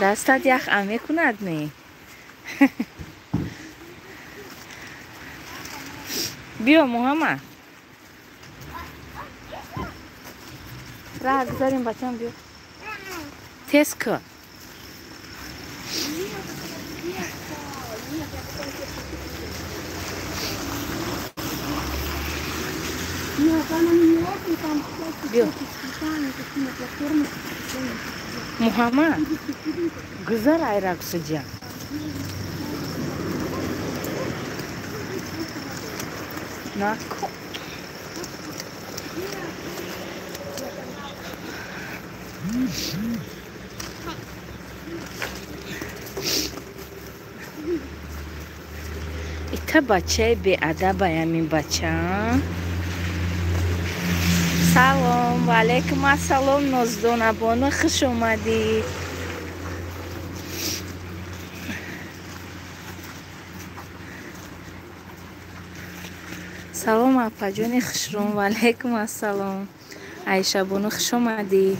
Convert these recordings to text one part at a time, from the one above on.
دستت یخ میکند نی. بیا محمد راه گذاریم بچم بیا تیز کن. بیا محمد گذار ایرق سجا نکن. ایتا بچه بی ادب همین بچه. سلام و علیکم السلام نازدان بانو خوش اومدی. سلام اپا جان خوشروم و علیکم السلام عایشه بانو خوش اومدی.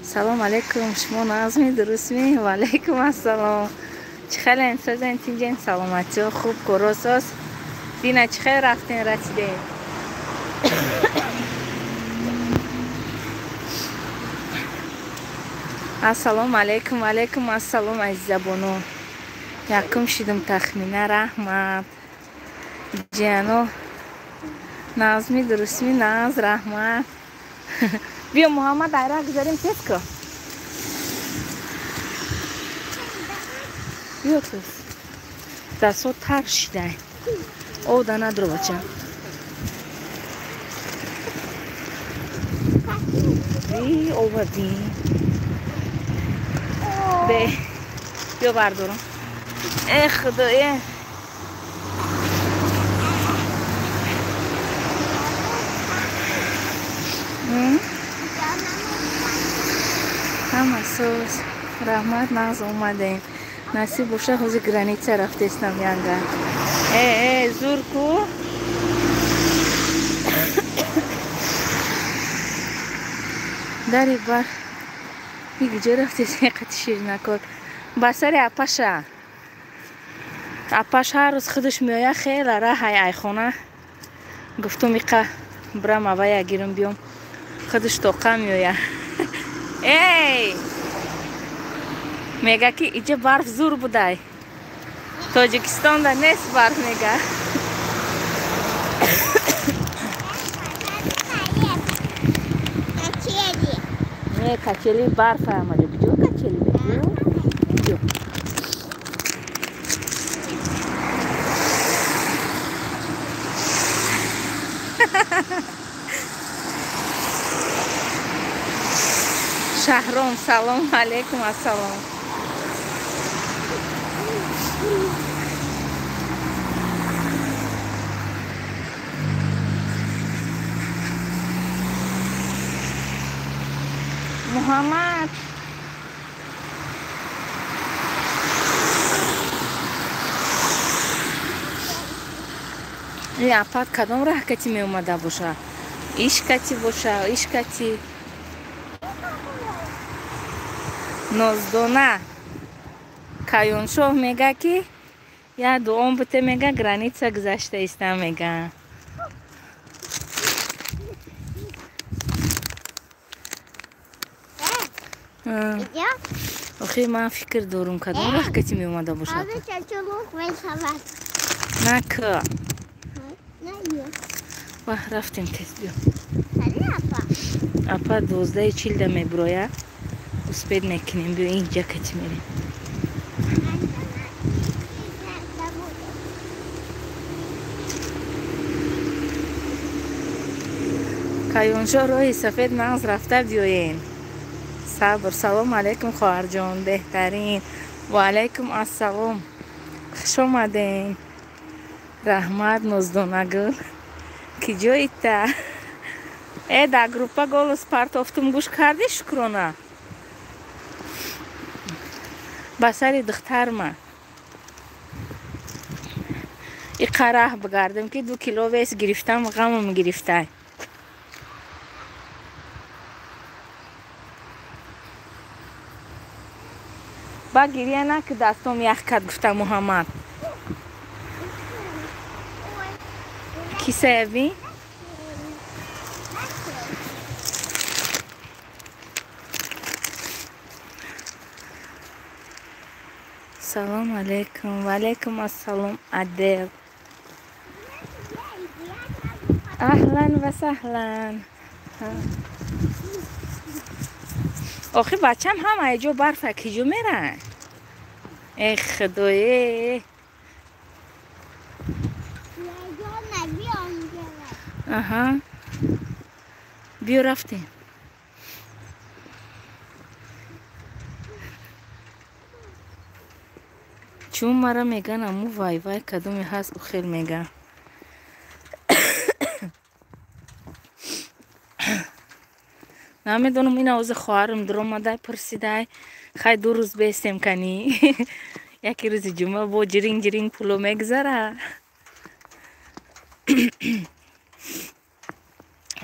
سلام علیکم شما نازمی درست می و علیکم السلام. چخیل انساز انتینجین سلامتی و خوب کروساس دینا چخیل رفتین رسیده. السلام علیکم و علیکم السلام عزیزه بانو. یکم شیدم تخمینه رحمت جانو نازمی درست می ناز رحمت. بیا محمد ایرق گذاریم تیز کن. بیا تیز دستو تر شده او دا ندارو بچه. بی اووردی بیا بردارم. ای خدایه همه سوز رحمت ناز اومدیم. نصیب باشه حوزی گرانیچه رفتستم ینگه. ای زور کو داری بر دیگه جا رفتست قطع شیر نکن. بسر اپاش هر روز خودش میایه خیلی راه های خونه. گفتم ایقا برم اوه گیرم بیام خودش توقع میایه. ای میگه که اینجا برف زور بوده. تاجیکستان در نیست برف میگه. نه کچلی برف آمده بجو کچلی بجو. شهرام سلام علیکم السلام. محمد این اپات کدام راه کتی می اومده باشه؟ ایش کتی باشه ایش کتی نازدانه کایونشو میگه که یا دوام بته میگه گرانیچه گذشته ایسته میگه. آخه من فکر دارم کدام راه کتی می اومده باشه. نه که واه رفتیم تیز بیا. اپا 12:40 می برویه اسپید نکنیم بیا اینجا کتی میریم. کایونشا روی سفید مغز رفته بیاین. صبر سلام علیکم خواهر جان بهترین و علیکم السلام خوش اومدین. رحمت نازدانگل کی جایی تا ای در گروپا گولوس پرتافتم گوش کردی شکرانه بسری دختر ما ای قراه بگردم که 2 کیلو ویس گرفتم غمم گرفته. با گریه نکه دستم یخ کرد گفتم محمد کی سوی؟ سلام علیکم و علیکم السلام عدل اهلا و سهلا آخه بچم هم ایجا برف کجا میرن ای خدای آها بیا رفتیم چون مرا میگن امو وای وای کدومی هست او خیلی میگن نمیدونم این آوز خواهرم در اومده پرسیده خیلی 2 روز بیستیم کنی یکی روز جمعه با جرینگ جرینگ پولو میگذره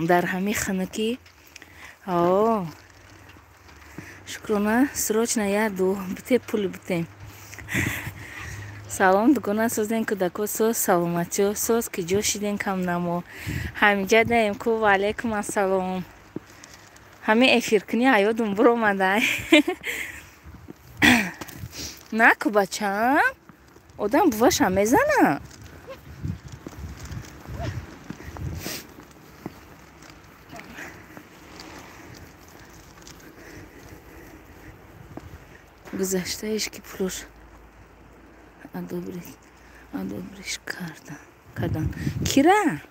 در همین خنکی شکرانه سروچ نیادو بته پول بتیم سلام دگونه سوزن کدکو سوز سلامتی سوز که جوشیدین کم نمو همینجا دایم کو و علیکم السلام همه افیر کنی ایادون برو مده نکو بچم آدم بواشم میزنه گذشته ایش که پلوش ادوبریش کردن کیره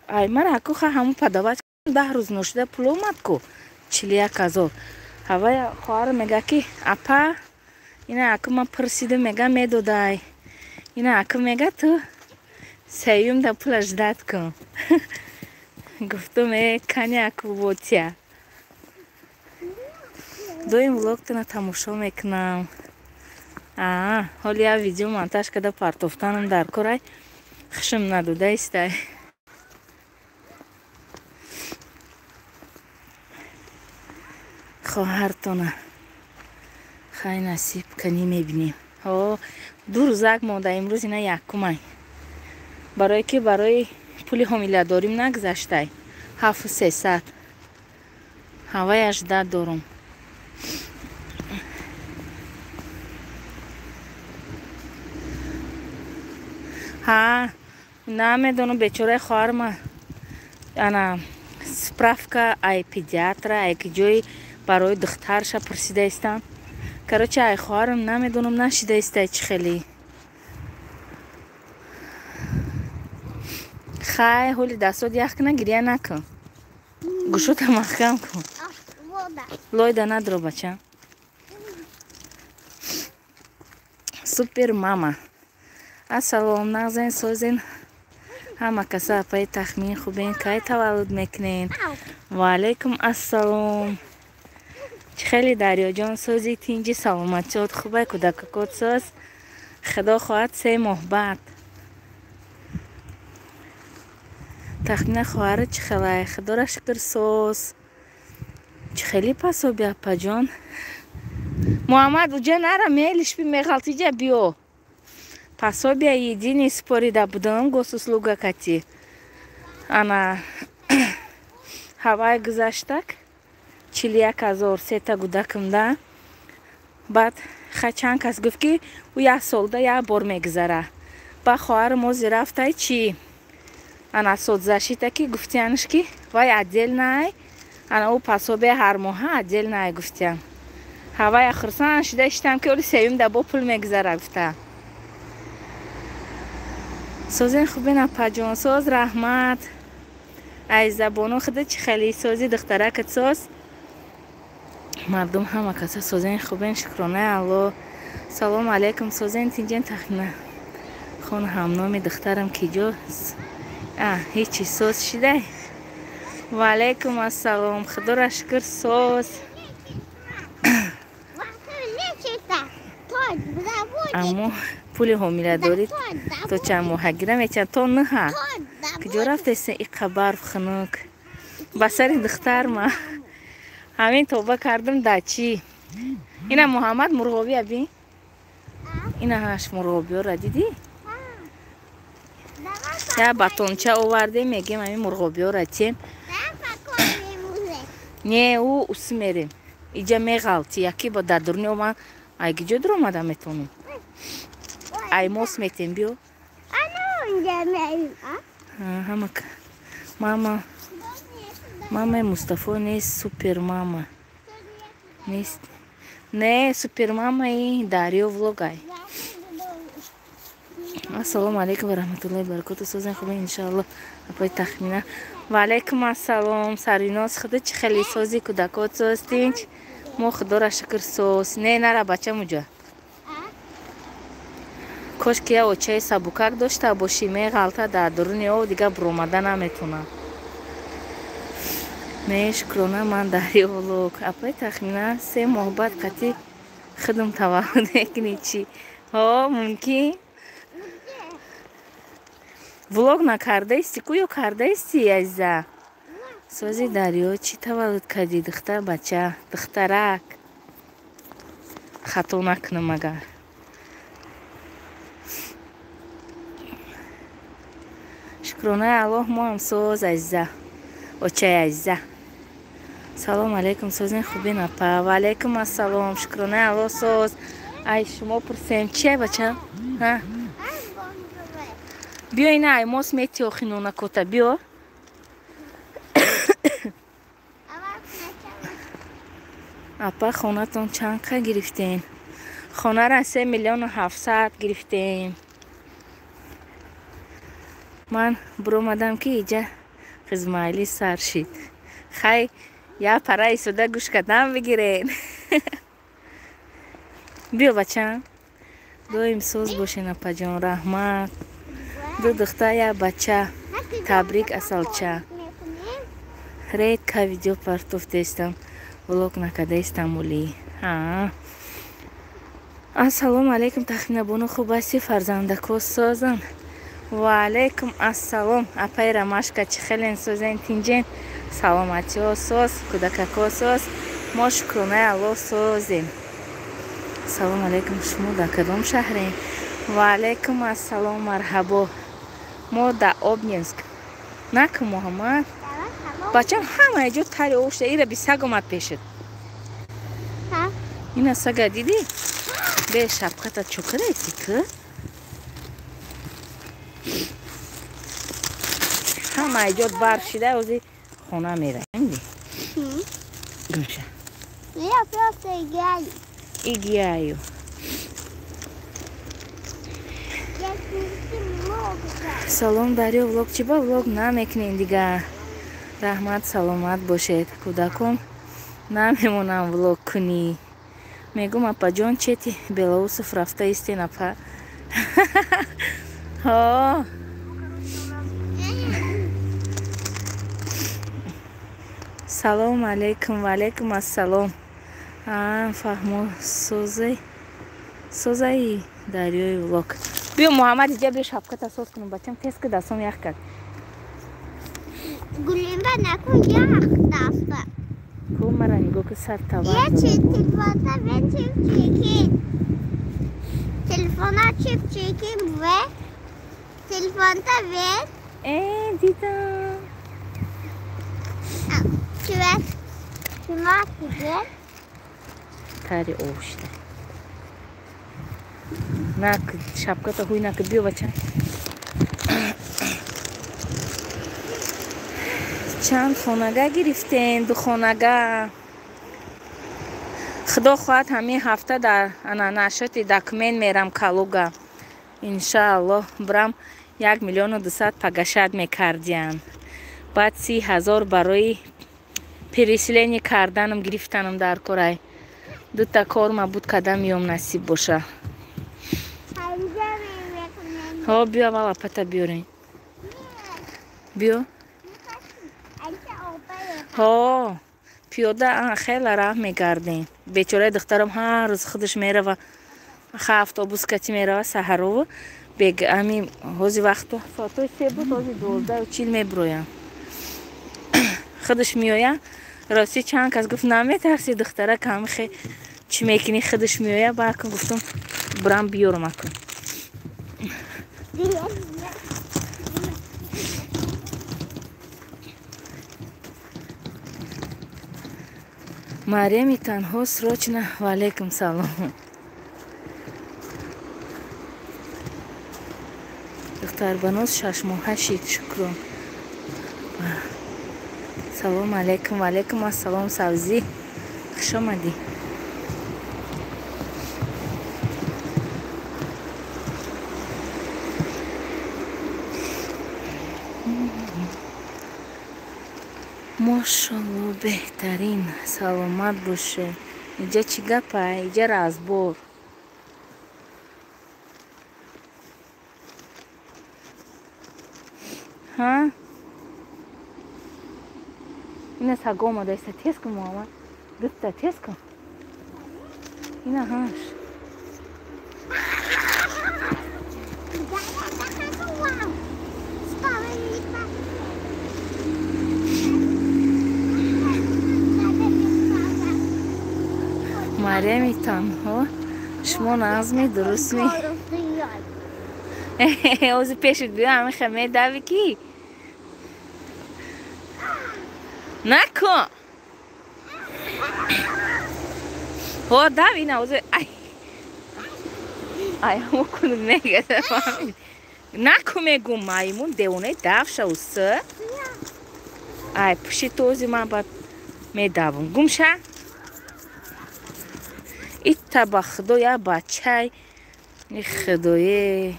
ای مرا اکو خواه همون پدوات 10 روز نوشده پلو مد کو 41,000 هوای خواهر میگه که اپا اینه اکو من پرسیده میگه میدودای اینه اکو میگه تو سیوم دا پولش داد کن گفتم کنی اکو بوتیا دویم ولوگ تنا تماشا میکنم حالی یا ویدیو монтаж کرده پارتوفتانم در کرای خشم ندوده ایستای خواهرتونه خیلی نصیب کنی میبینیم 2 روز مانده امروز اینا یکمای برای که برای پولی حامله داریم نگذشته 7300 هوای 18 دارم نمیدونم بیچاره خواهر ما انا سپرافکا ای پدیاتر ای که جوی برای دخترش پرسیده استم کراچه ای خواهرم نمیدونم نشیده استه چی خیلی خیلی حالی دستات یخ کنه گریه نکن گوشوت محکم کن لایده ندارو بچه سوپر ماما السلام نازن سوزن همه کسا پای تخمین خوبین که تولد میکنین و علیکم السلام خیلی دریا جان سوزی تینجی سلامتیات خوبه کودککات سوز خدا خواهد 3 ماه بعد تخمین خواهر چه خیلی خدا را شکر سوز چه خیلی پسو بیا پا جان محمد اوجا نره میلش بی میغلطی جا بیو پسو بیا یدینی سپوریده بودم گوسوس لوگا کتی انا هوای گذشتک 41,000 3 تا گودکم ده بعد چند کس گفت که او 1 سال ده 1 بار میگذره با خواهر موزی رفته چی انا سود زشیده که گفتیانش که وای عدل نه انا او پسو بیا هر ماه عدل نه گفتیان هوای اخرسان شده اشتم که اولی سیوم ده با پول میگذره گفته سوزین خوبین اپا جون سوز رحمت ای زبانو خدا چی خیلی سوزی دختره کت سوز مردم همه کسا سوزین خوبین شکرانه الله سلام علیکم سوزین تینجین تخمینه خون همنامی دخترم کی جو هیچی سوز شده و علیکم السلام خدا را شکر سوز اما پولی حامله دارید تو چند ماه گیره میچن تو نه ها کجا رفته سن ای خبر خنک بسر دختر ما همین توبه کردم دا چی اینا محمد مرغابی ببین. اینا هاش مرغابی را دیدی؟ یا باتونچه آورده میگیم همین مرغابی را تیم. نه او اسمیریم. اینجا میغلطی یکی با دادرنی اومد. اگه جو در اومده میتونیم. ایموس میتیم بیو. همه ماما مصطفی نیست سوپر ماما نیست. نه سوپر ماما ای داریو ولوگای. السلام علیکم و رحمت الله و برکاته. سوزن خوبه انشالله. اپای تخمینه و علیکم السلام. سریناز خدا چی خیلی سوزی کودکات سوستین ما خدا را شکر سوز. نه نره بچه موجا کاش که یه چای سبوکک داشته با شیمه غلطه در درونی او دیگه برومده نمیتونه. مشکرانه من داری ولوگ اپای تخمینه 3 ماه بعد قطعی خودم تولد نکنی چی ها ممکن ولوگ نکرده استی کو یا کرده استی عزیزه سوزی دریو چی تولد کردی دختر بچه دخترک خطا نکنه مگر شکرانه الله ما هم سوز عزیزه اوچه عزیزه. سلام علیکم سوزین خوبین اپا و علیکم السلام. شکرانه الله سوز. ای شما پرسیم چیه بچه ها بیا اینه ایموس میتی و خینونه کتا بیا اپا خونه تون چند که گرفتین خونه را 3,700,000 گرفتیم. من برومدم که اینجا خزمایلی سر شید خی یا پرای سوده گوش کدام بگیرین بیا بچه دویم سوز باشین اپا جان رحمت دو دختر یا بچه تبریک اصلچه رید که ویدیو پرتوفته استم ولوگ نکده استمولی السلام علیکم تخمینه بونو خوب هستی فرزنده کو سوزن و علیکم السلام اپای رماشکا چی خیلی سوزن تینجین سلامتی ها سوز کودکا سوز ما شکرانه الله سوزیم. سلام علیکم شما در کدام شهرین و علیکم السلام مرحبا ما در آبنینسک نکن محمد بچه همه ایجا تاری اوشته ایره بی سگ اومد پیشت این سگ دیدی به شبکت چکره ایسی که همه ایجا برف شده اوزی خونه میره گمشه ایگیایو سلام داری ولوگ چی با ولوگ نمیکنین دیگه رحمت سلامت باشید کودکم نمیمونم ولوگ کنی میگم اپا جان چیتی بلاوسف رفته ایستین اپا ها سلام علیکم و علیکم السلام فهمو سوزی دریوی ولوگ بیا محمد اینجا بیا شبکت سوز کنم بچم تیز که دستم یخ کرد گلیم با نکن یخ دسته کو مرا نگو که سر تبا یه چی تلفون و چیپ چیکین تلفون چیپ چیکین و تلفون تا و دیدم شما دیگه تاری اوشته نک شبکت هوی نک بیو بچه چند خونگه گرفتین دو خونگه خدا خواهد همین هفته در نشاط دکمن میرم کالوگا انشاءالله برم 1,200,000 پگشت میکردیم بعد 30,000 برای پریسلینی کردنم گرفتنم در کارای دو تا کار ما بود کدام یوم نصیب باشه ها بیا والا پتا بیارین بیا ها پیاده خیلی راه میگردیم بیچاره دخترم هر روز خودش میره و خفت اتوبوس کتی میره سحرو بگ همین هوزی وقتو ساعتای 3 بود هوزی 12:40 میبرویم خودش میایم راستی چند کس گفت نمیترسی دختره کم خیلی چی میکنی خودش میوه باکن گفتم برام بیارم اکن مریم تنها سروچنا و علیکم سلام دختر بنوز 6 ماه شید شکرم سلام علیکم و علیکم السلام سوزی خوش آمدی ماشالله بهترین سلامت باشه اینجا چی گپه اینجا رازبور ها اینا سگوما دایسته تیز کن ماما گفته تیز کن اینا هاش مریم تنها شما نظمی درست می اوزی پیشت بیا همه خمه دوی کی نکن او دوی نه اوزی ای همو کنم نگه نکن میگم مایمون دیونه دوشه اوسه ای پشی توزی من باید میدوم گمشه ایتا با خدای بچه ای خدای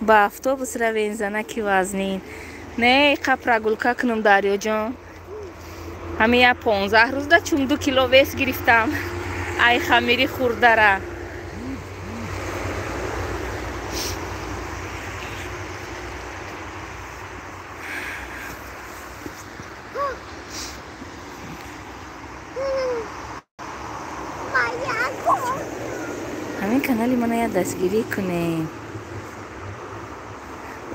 با افتوبوس روین زنکی وزنین نه قپره گلکه کنم داریا جان همه یا 15 روز ده چون 2 کیلو ویس گرفتم ای خمیری خورده را همین کانالی من یا دستگیری کنه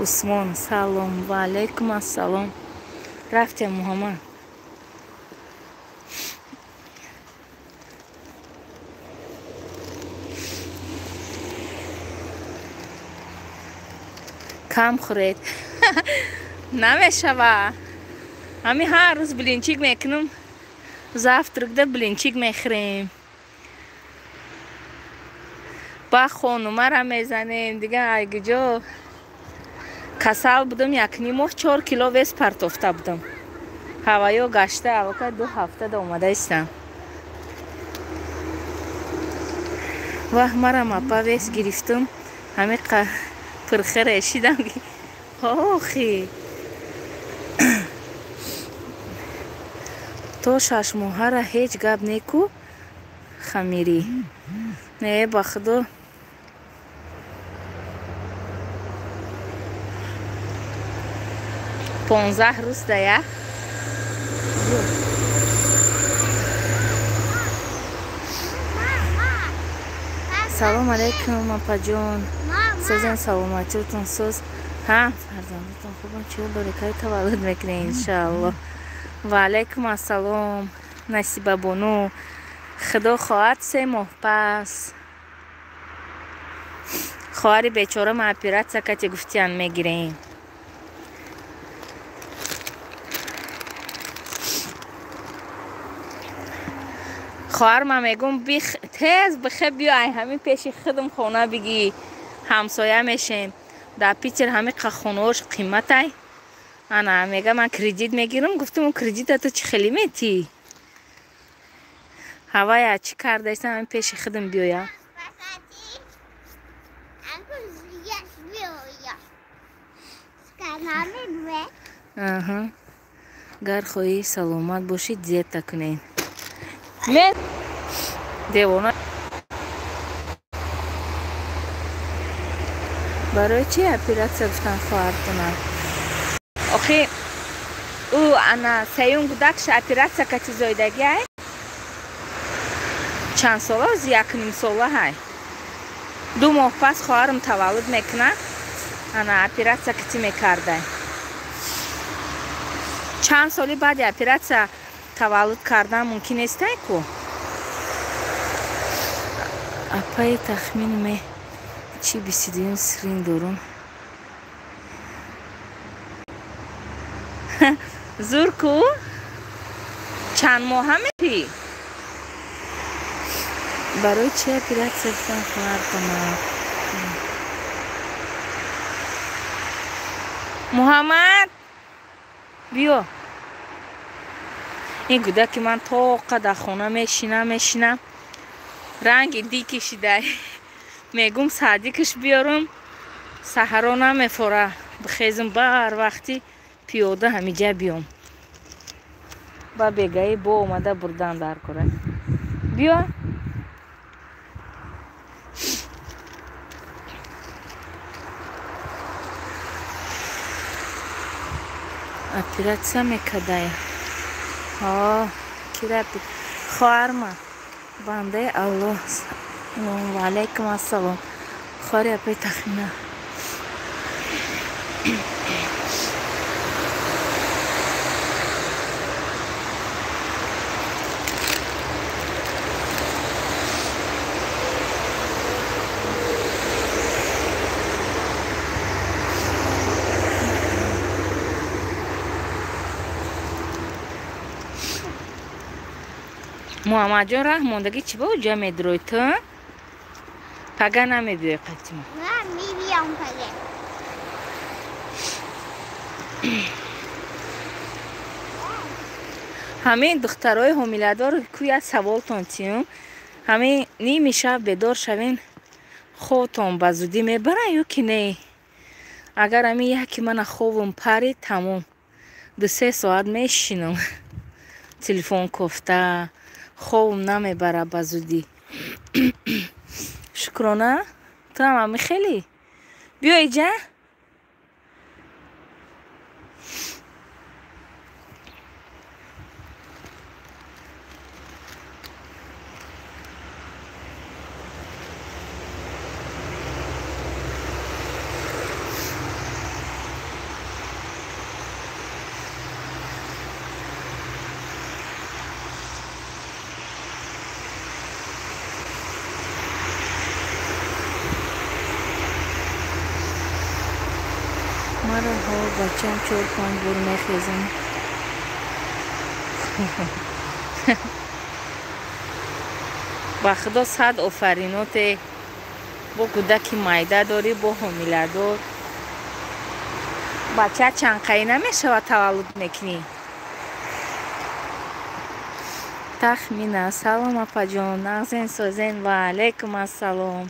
عثمان سلام و علیکم السلام رفتم محمد کم خورید نمیشوه همین هر روز بلینچیک میکنم زفترک ده بلینچیک میخوریم با خانومه را میزنیم دیگه اگه جا کسل بودم 1.5 4 کیلو ویس پرتافته بودم هوایو گشته اوکا 2 هفته ده اومده استم و مرا مپا ویس گرفتم همه پرخه رشیدم آخی تو 6 ماه را هیچ گپ نیکو خمیری نه بخدا 15 روز ده سلام علیکم اپا جون سوزن سلامتیتون سوز ها فرزندتون خوبم چه برکت تولد میکنه انشاءالله و علیکم السلام نصیبه بانو خدا خواهد 3 ماه پس خواهر بیچاره ما اپیرات سکتی گفتیان میگیریم خواهر ما میگم تیز بخه بیای همین پیش خودم خونه بگی همسایه میشیم در پیچر همین خونهاش قیمت های انا میگه من کردیت میگیرم گفتم کردیت تو چی خیلی میتی هوای چی کرده ایستم همین پیش خودم بیایم گر خواهی سلامت باشید زیاد تکنین من دیوانه برای چی اپیراتسیا گفتن خواهرتونم آخی او انا سیون گودکش اپیراتسیا کتی زایدگی های چند ساله از 1.5 ساله های 2 ماه پس خواهرم تولد میکنه انا اپیراتسیا کتی میکرده چند سالی بعد اپیراتسیا таваллуд кардан мумкин нестай ку апаи тахмин ме чи 22 сирин дорум зур ку чанд моҳа мепӣ барои чи оператсия гуфтам хоҳар кунам муҳаммад биё ин гудаки ман то қада хона мешинам ранги ди кишида мегум садикаш биёрум саҳаро намефора бихезм бар вақти пиёда ҳамиҷа биём ба бегаи бо омада бурдан дар кора биё оператсия мекадая кирапи хоҳарма бандаи аллоҳ ваалайкум ассалом хори апаи тахмина муҳаммадҷон раҳмондагӣ чӣ ба уҷа медурой ту пага намебиёй қатима می‌بیام پگه ҳамин духтарои ҳомиладор кӯя саволтон тиюм ҳамин ними шаб бедор шавин ховтон ба зудӣ мебарад ё ки не агар ҳамин яки мана ховум парид тамом 2-3 соат мешинам телефон кофта ховум намебарад ба зудӣ шукрона ту ҳам ҳами хеле биё иҷа мара ҳо бачаам 4-5 бор мехезам ба худо 100 офариноте бо кӯдаки майда дорӣ бо ҳомиладор бача чанқаӣ намешавад таваллуд мекунӣ тахмина салом апаҷон нағзен созен ва алайкум ассалом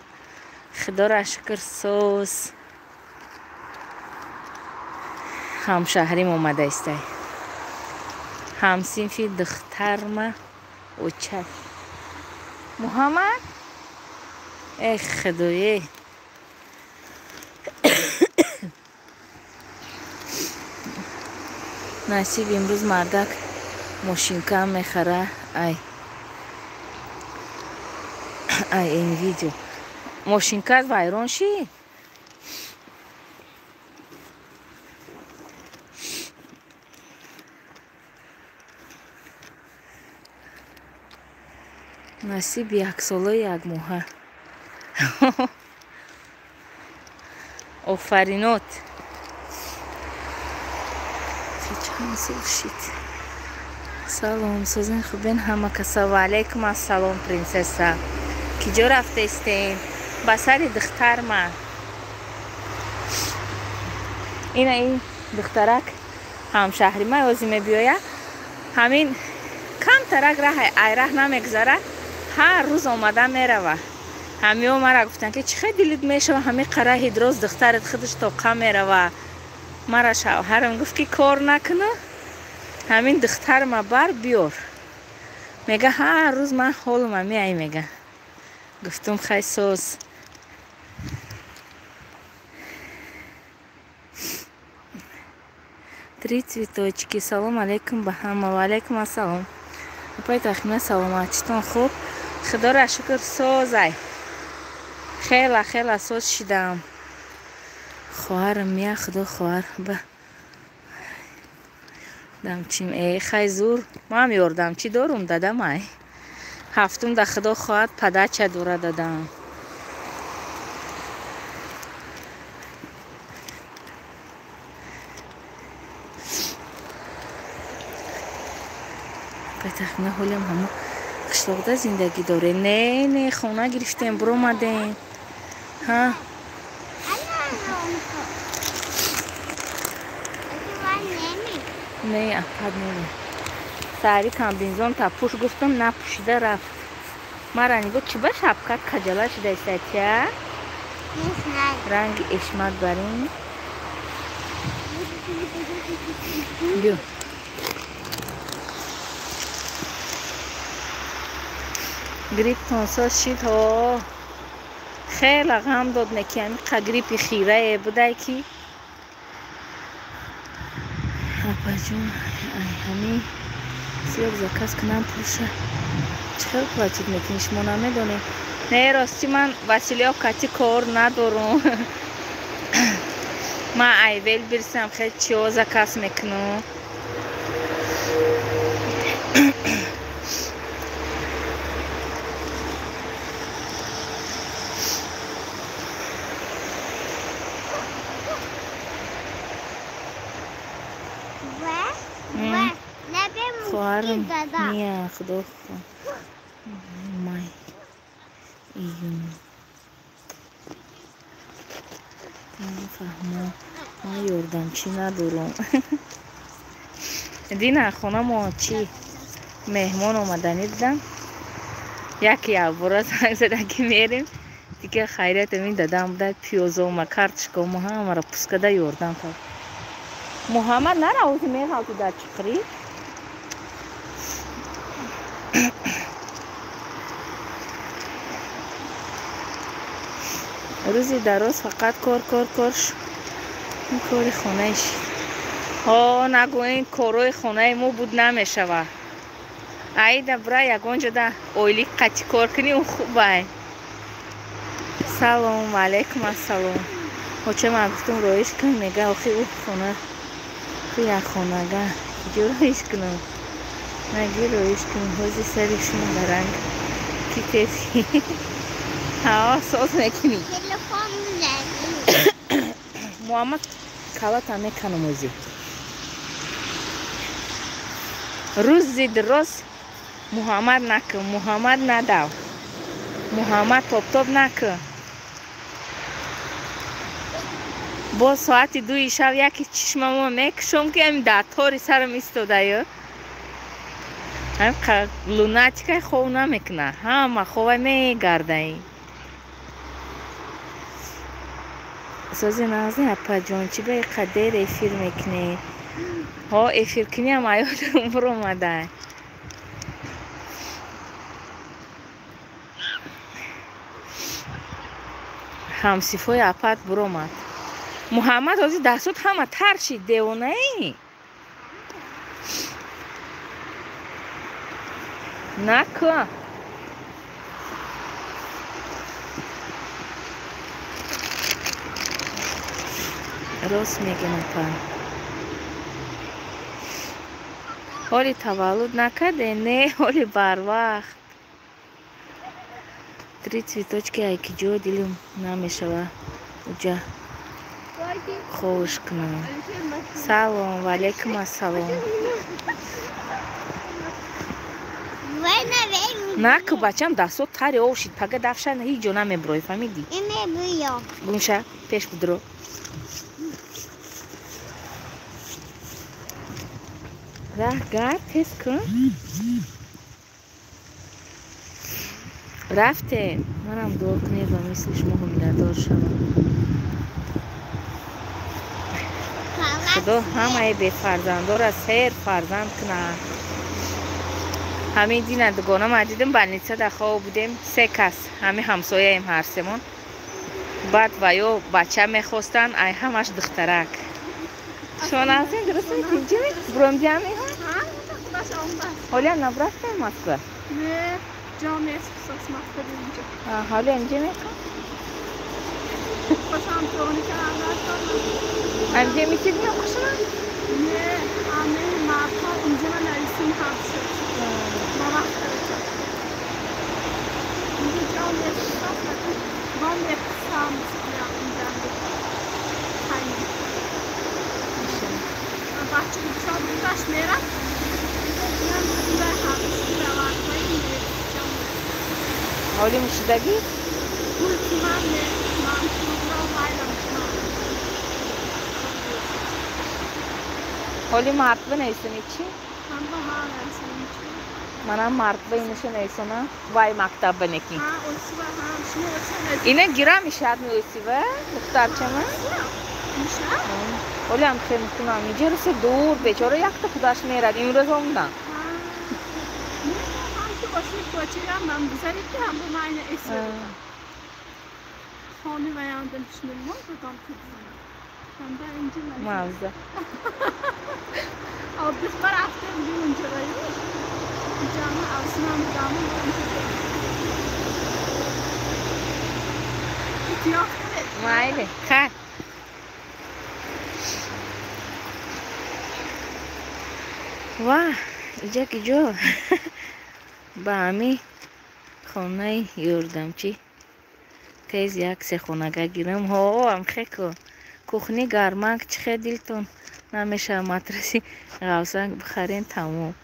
худора шукр сос ҳамшаҳрим омадаистай ҳамсинфи духтарма очак муҳаммад эх худое насиб имрӯз мардак мошинка мехара ай ин видео мошинкат вайрон ши насиб яксола як моҳа офаринот чанд сол шид салом созен хубен ҳама каса ва алайкум ассалом принсесса киҷо рафтаистен ба сари духтарма ина ин духтарак ҳамшаҳрима озӣ мебиёя ҳамин камтарак айраҳ намегзара ҳар рӯз омада мерава ҳамиҳо мара гуфтанд ки чӣ хел дилит мешава ҳамин қараҳи дроз духтарат худаш тоқа мерава мара шавҳарам гуфт ки кор накуну ҳамин духтарма бар биёр мега ҳар рӯз ман ҳолум ҳамиай мега гуфтум хай соз три цветочки салом алейкум ба ҳама ва алейкум ассалом апай тахмина саломатчитон хуб худора шукр созай хела соз шидам хоҳарам мия худо хоҳар ба дамчим хай зур мам ёрдамчӣ дорум дадамай ҳафтум да худо хоҳад падача дура дадам бетахмина ҳолем ҳамо қишлоқда зиндагӣ дорем не хона гирифтем буромадем ҳа не апад неми сари комбинзон тапӯш гуфтам напӯшида рафт мара нигоҳ чӣ ба шапка каҷала шуда истатя ранги эшмак барин бё гриппон соз шид ҳо хела ғам дод неки ҳамиқа гриппи хирае будай ки апаҷон ҳамин зиёд заказ кунам пулша чӣ хел платит мекунӣ шумо намедонед не рости ман василиё кати кор надорум ман айвел бирсам хел чиё заказ мекунам خواهرم نیا خدا مای ایون نفهمم ما یاردمچی ندارم دینا خونه ما چی مهمان اومدنی دیدم یکی عبارا زنگ زدن که میریم دیگه خیریت این دادم بوده پیازا و کارتشکا ما هم را پوسکده یاردم کرد محمد نره اوزی میخواد تو در چقری روزی دراز فقط کار این کاری خونهش ها نگو این کارای خونه ما بود نمیشوه ایده برای یگان جده اویلی قطی کار کنی اون خوبه سلام علیکم السلام چه من گفتم رویش کن میگه آخی او خونه یک خونگه جو رویش کنم نگی رویش کنم حوزی سریشون درنگ کی تیفی ها ساز میکنی محمد کلات همه کنم اوزی روز زید روز محمد نکن محمد نداو محمد توب نکن با ساعت 2 شب یکی چشممو میکشم که این داتوری سرم ایستاده یا هم لوناتیکای خوب نمیکنه همه خوبه میگرده این سازی نازنی اپا جان چی به قدر افیر میکنی ها افیر کنی هم ایادم برو اومده همسیفای اپات برو اومد محمد آزی دستات همه تر شید دیونه ای نکن راست میگم اپا حالی تولد نکرده نه حالی بر وقت 3 цветочки айки جا دلم نمیشوه اونجا خوش کنم سلام و علیکم السلام نکو بچم دستو تاری اوشید پگه دفشن هیچ جا نمیبروی فهمیدی گونشه پیش بدرو گرد تست کن رفته منم دعا کنید و مثل شما حمیله‌دار شوم خدا همه به فرزندار از خیر فرزند کنه همین دینندگانه ما دیدم بلنیسه در خواب بودیم 3 کس همه همسایه ایم هر سمون بعد و یا بچه میخواستن ای همش دخترک شما نازین درست میتین چی میتین؟ برام جمعی ها؟ حالی هم نبرفته ماسکه؟ نه جامعه اساس ماسکه اینجا حالی اینجا میکن؟ خوشم تونی که هم اینجا میتید میام خوشم؟ نه همه مردها اینجا نریسیم حب شد با وقت اینجا جام احساس نکن بام اقتصام اینجا خیلی بچه بچه بیداش میرم من اینجا حب شد روانهایی جام حالی میشیدگی؟ پولتی من پولتی را بایدم حالی مرتبه نیستونی چی؟ من با من نیستونی چی؟ منم مرتبه اینشو نیستونم وای مکتب بنکی ها اوسی با هم شما اوسی نیست اینه گیرم میشد میویسی و دختر چمه؟ میشه؟ حالی هم خیلی میکنم اینجا رسه دور بیچاره یک تا خودش میرد این روز هم نه هم که باشه بچه هم من بزاری که هم با من اسم خانه و یاندن شنیدم بودم که من با اینجا موزه آب بس رفته بودیم اونجا رایی جامعه آسمان جامعه اتیاف کرد مایله خیر واه اینجا که جو با همی خونه یوردمچی که از یک سه خونگه گیرم ها هم خیلی کوخنی گرمک چه دلتون نمیشه مدرسی غوزنگ بخرین تموم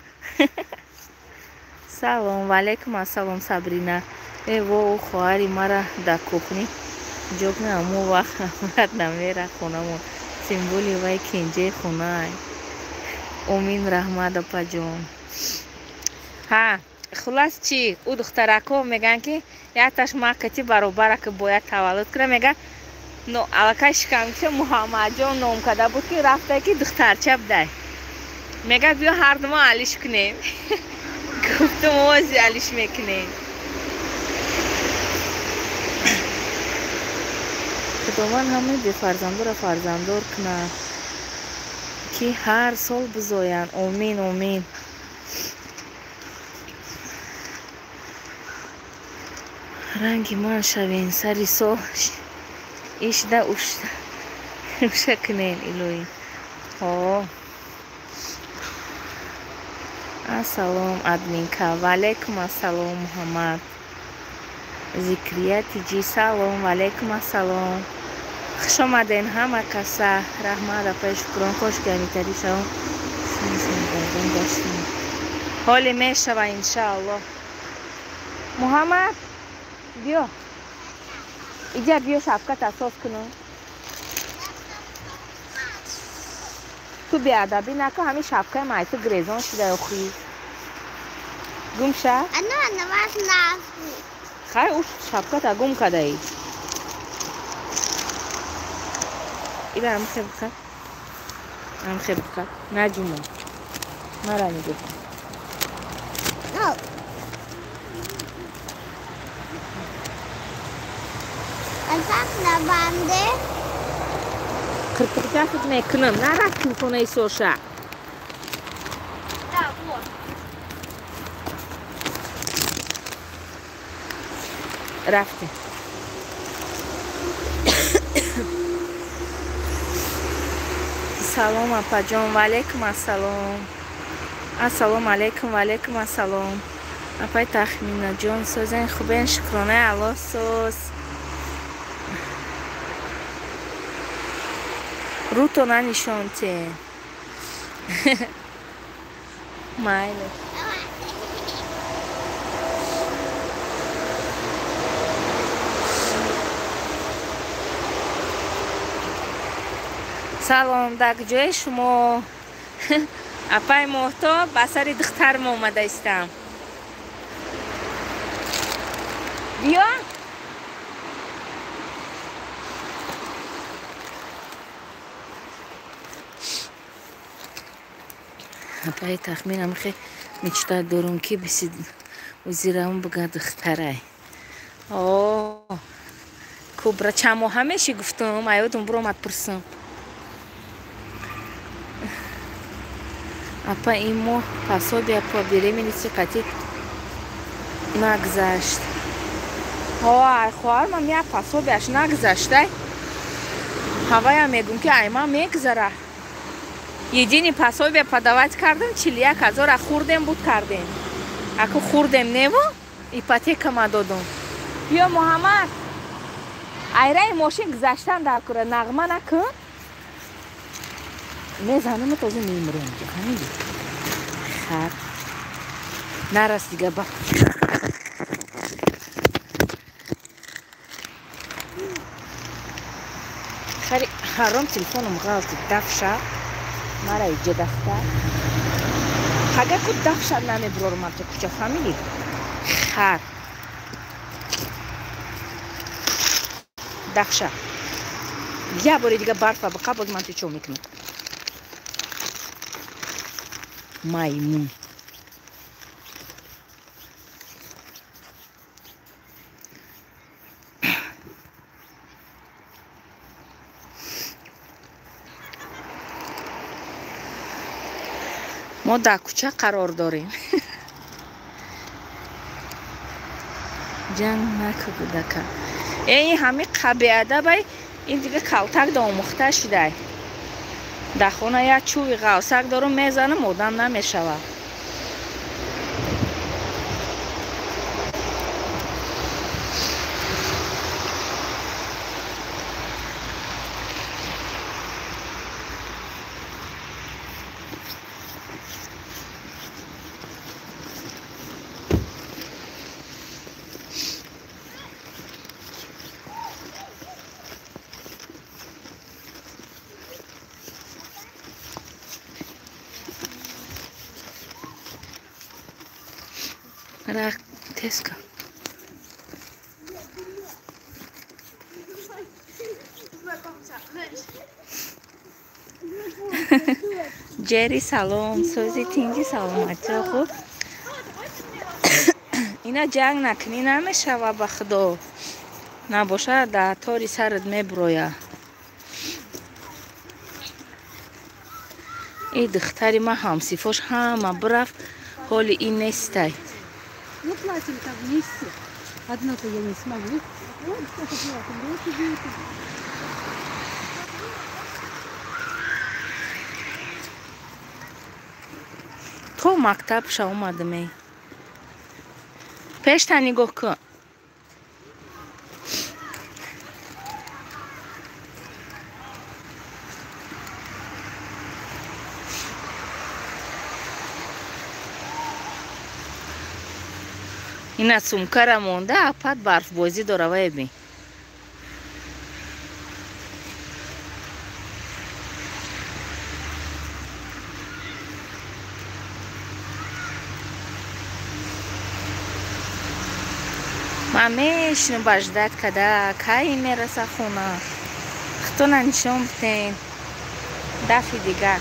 سلام علیکم السلام صبرینا و خواهری مرا در کوخنی جوگ نمو وقت مرد نمیره خونمون سیمبولی وای کنجه خونه امین رحمت اپا جون ها خلاص چی او دخترکو میگن که یکتاش مکتی برابره که باید تولد کنه میگه نو علاقه شکمچه محمد جان نام کده بود که رفته که دخترچه بده میگه بیا هر دو ما علیش کنیم گفتم وازی علیش میکنیم خداوند همه به فرزندور فرزندور کنه که هر سال بزاین آمین آمین رنگی من شوین سری سو ایش ده اوشه کنین ایلوی السلام ادمینکا و علیکم السلام محمد ذکریه تیجی سلام و علیکم السلام خوش آمدین همه کسا رحمت اپا شکران خوش گمیتری شما حالی میشه و انشاءالله محمد بیا اینجا بیا شبکت اساس کنم تو بیادبی نکن همین شبکه مایتو گریزان شده خوی گم شه انا واس ناس خیر او شبکت گم کده ای ای برم خیلی بخیر هم خیلی بخیر نجومون مرا میگه الفاق نبانده کارت میکنم نرفتیم خونه سوشا رفتیم سلام اپا جان و علیکم السلام السلام علیکم و علیکم السلام اپای تخمینه جان سوزن خوبین شکرانه الله سوز رو تو ننشانته مایله سلام در جای شما اپای محتاب بسر دخترم اومده استم بیا اپای تخمینم خیلی میچتا دارم که بسید وزیرم بگه دختره کبرا چمو همیشه گفتم ایادم برو مد پرسم اپا این ماه پسابی اپا بیره مینیسی قطی نگذشت خواهر من یک پسابیش نگذشته هوای هم میگم که ایما میگذره Едине пособие подавать кардем 41 000 хурдем буд кардем. Ако хурдем неву, ипотека ма додум. Биё Муҳаммад. Айраи мошин гузаштан дар кура нағма накун. Мезанам таза мемрем. Ҳамин. Хар. Нарас дига ба. Хари ҳаром телефоном ғалти дафша. Мара иҷа дафта. Хага ку дафша намеброрам то куча фамили. Хар. Дахша. Я бори дига барфа бақа боз ман чо мекунам. Маймун. мо дар кӯча қарор дорем. ҷанг накӯ гудака. این همه قبیادای این دیگه کالتک دامخته شده. در خونه یک چوبی قوسک دارم میزنم آدم نمیشوه. Ра теска. جری سلام سوزی تینجی سلامتی خوب اینا جنگ نکنی نمیشه و به خدا نباشه در تاری سرت میبرویه. این دختری ما همسیفاش همه برفت حال این نیسته. Ну, платим так вместе. Одно-то я не смогу. Вот что-то делать. تو مکتب شا اومدمی پیش تا نگاه کن. این از سمکر مونده اپت برف بازی داره و ببین. من میشنم بجدت کده که میرسه خونه خطونه نشون بتین دفعه دیگر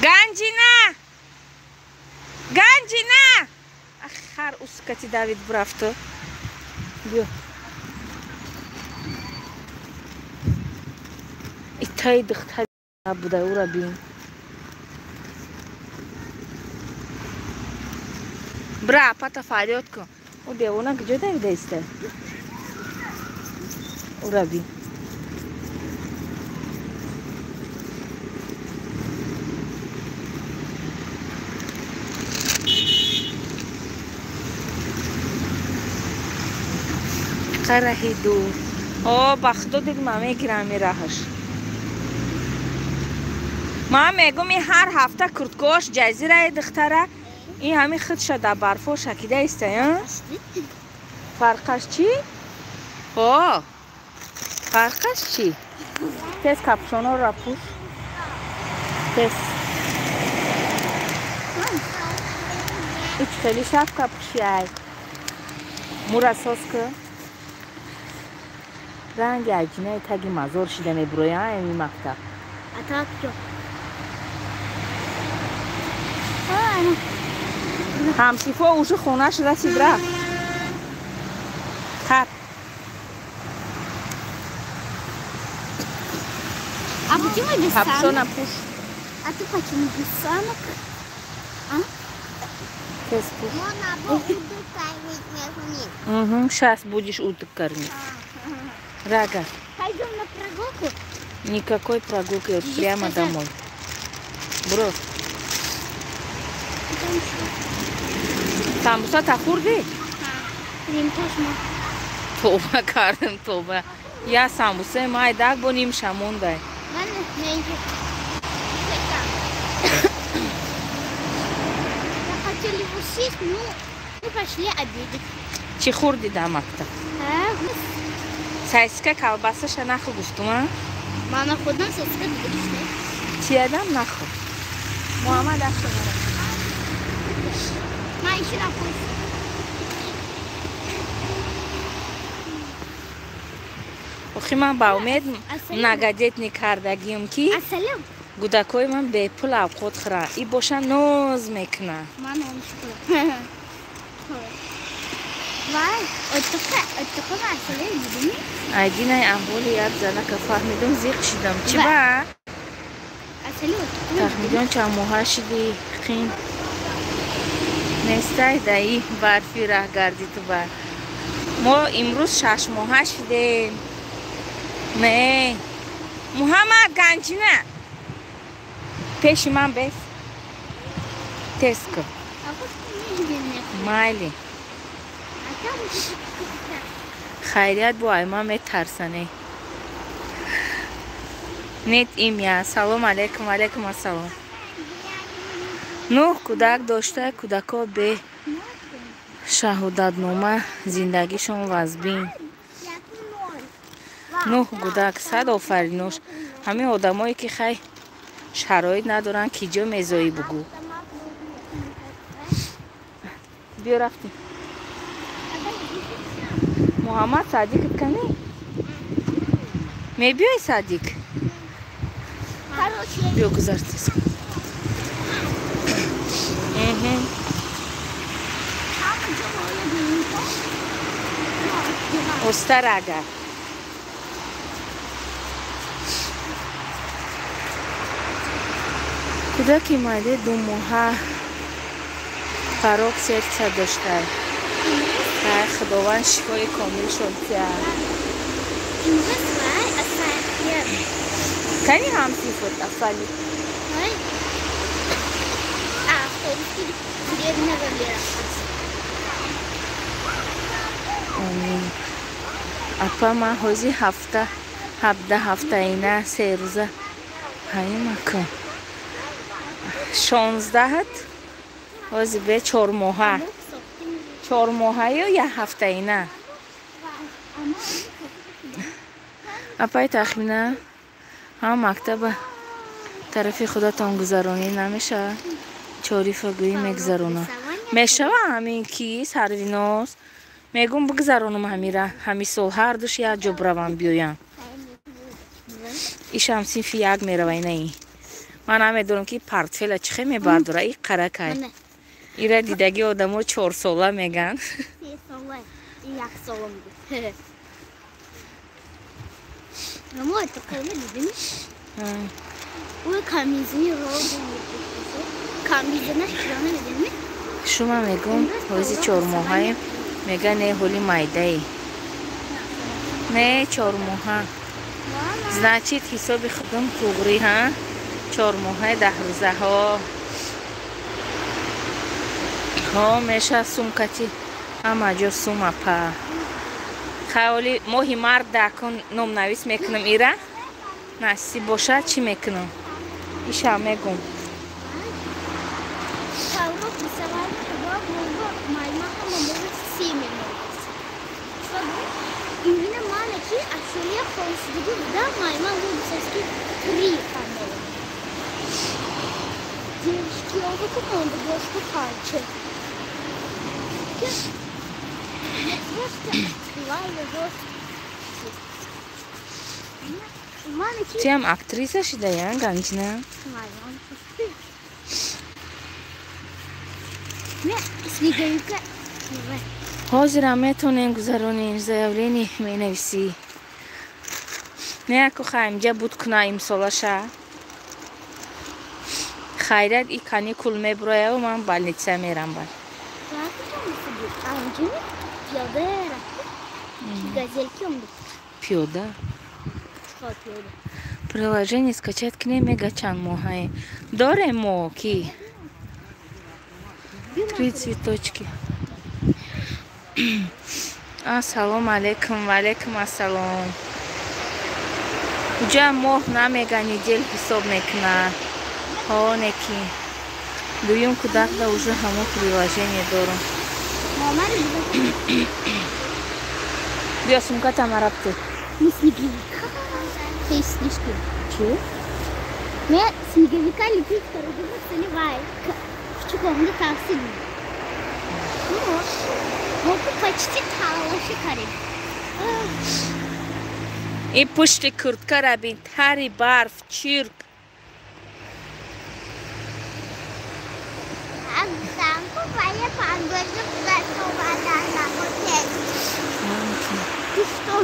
گنجی نه گنجی نه آخر اسکتی داوید برفتو بیو ایتای دختر بوده او را بین برا پتا فریاد کن او دیوونه کجا دیسته او را بین راهی دور بخدو دیگه ما میگیرم میراهش ما میگم این هر هفته کردگوش جزیره دختره این همین خودش در برفو شکیده است فرقش چی؟ فرقش چی؟ تیز کپشونو را پوش تیز ایچ خیلی شب کپشی های مورا ساز که رنگ عجینه تگی مزار شده میبرویه این مکتب اتاق جو همسیفا اوش خونش رسید رفت خب А почему без капшона санок? пуш А ты почему без санок? тез пуш Можно буду кормить между ним. сейчас будешь уток кормить рага Пойдем на прогулку? Никакой прогулки, вот прямо домой. Бро. Самбуса та хурди? Тоба кардим, тоба. Я самбуса майдак бо нимша мондай. Хотели усесть, ну пошли обедать. Чи хурди да мактаб? Сосиска колбасаша нахо гуфтум, а? Мама ходам сосиска бигишне. Чи адам нахо. Муҳаммад ахшо мара. Ма иши нахуй. охи ман ба умед нагадетни кардагиам ки Ассалам. гудакои ман бепул авқот хӯранд. И боша ноз мекунанд. Ман оншукла. Вай, оттоқа асалам дидими? Айдинай аҳволи як занака фаҳмидум зиқ шидам. Чи ба? Асалам оттоқа. Фаҳмидум чанд моҳа шиди қин. Нестай даи барфи раҳ гарди ту ба. Мо имрӯз 6 моҳа шидем. Не. Муҳаммад ганҷина. Пеши ман бес. Тез кун. Майли. Хайрият бо айман метарсане. Нет имя. Салом алейкум, алейкум ассалом. Нуҳ кӯдак дошта, кӯдако бе шаҳодатнома зиндагишон вазбин. Нуҳ кӯдак, сад офаринош. Ҳамин одамое ки хай шароит надоранд ки ҷо мезоӣ бугӯ. Биё рафтим. Муҳаммад Садикт кани? Мебиёи Садик? Биё гузар тез кун. Остар агар. кӯдаки майли 2 моҳа хароб сердца доштааст. Хай худованд шифои комилшон диҳад. Кани ҳамсифот афали. Амин. Апа ман ҳози 17 ҳафтаина 3 рӯза ҳаи макон. 16 ҳози бе 4 моҳа. 4 моҳа ё 1 ҳафтаина. Апай тахмина ҳам мактаба тарафи худатон гузаронӣ намешавад? Чорифагӯӣ мегузаронад. Мешава ҳамин ки сарвинос мегум бигузаронам ҳамира. Ҳамин сол ҳар душ як ҷо биравам биёям. Ишам синфи як мерава инаи. Ман намедонам ки портфела чӣ хел мебардора. И қаракай. Ира дидаги одамо 4 сола меган. 3 сола. 1 солам буд. Амо это кайла дидими? Ой камизини роҳ мебуд. Камизина широна дидими? Шума мегум ҳози 4 моҳаем. Мега не ҳоли майдаи. Не 4 моҳа. Значит ҳисоби худам туғри ҳа? 4 моҳаи 10 рӯзаҳо. ҳо меша сумкати ҳама ҷо сума па. хаёли моҳи мард дакун номнавис мекунам ира. насиб бошад чӣ мекунам? иша мегум. Именно маленький, а семья холостяки, да, моя мама будет соски 3 канала. Девочки, я вот команду девушку пальчик. Я просто открываю жестко. Маленький. Тем актриса шидаян ганҷина. Не, снеговика. ҳозирам метонем гузаронем заявление менависӣ. Не яку хаимҷа буд куна имсолаша. хайрат и каникул мебурояв ман больница мерам бар. Пиёда? приложение скачать к ней мега чан мохай. Доре мо ки. 3 цветочки. Ассалому алейкум, валейкум ассалам. Уджа мох на мега недель хисоб мекна. Онеки. Дуюм кудакда уже хамо приложение дором. Бия сумка тамарабты. Не снеговика. Ты снежки. Чё? Мне снеговика лепить, который заливает. В чугунный тавсин. Вот почти талаши карим. И пушти куртка рабин. Тари барф, чирк.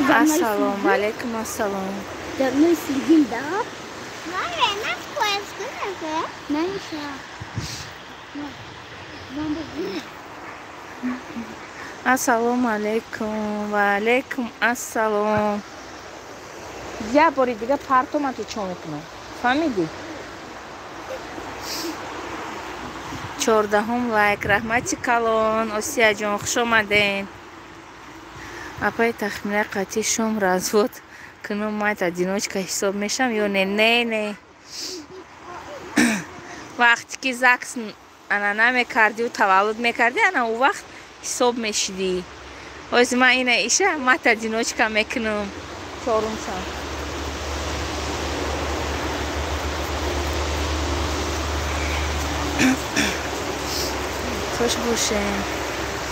Ассалам алейкум, ассалам. Да, мы следим, да? Мама, Ассалому алейкум, ва алейкум ассалам. Я бори дига партомату чо мекунам. Фамиди? 14 лайк, раҳмати калон, Осия ҷон, хуш омаден. Апай тахмина қатъи шом развод кунум май одиночка ҳисоб мешам ё не? Не. Вақте ки ЗАГС ана намекардию, таваллуд мекарди, ана у вақт ҳисоб мешидӣ. Ҳозир ман ина иша мат одиночка мекунам. Чорумшам. خوش باشین.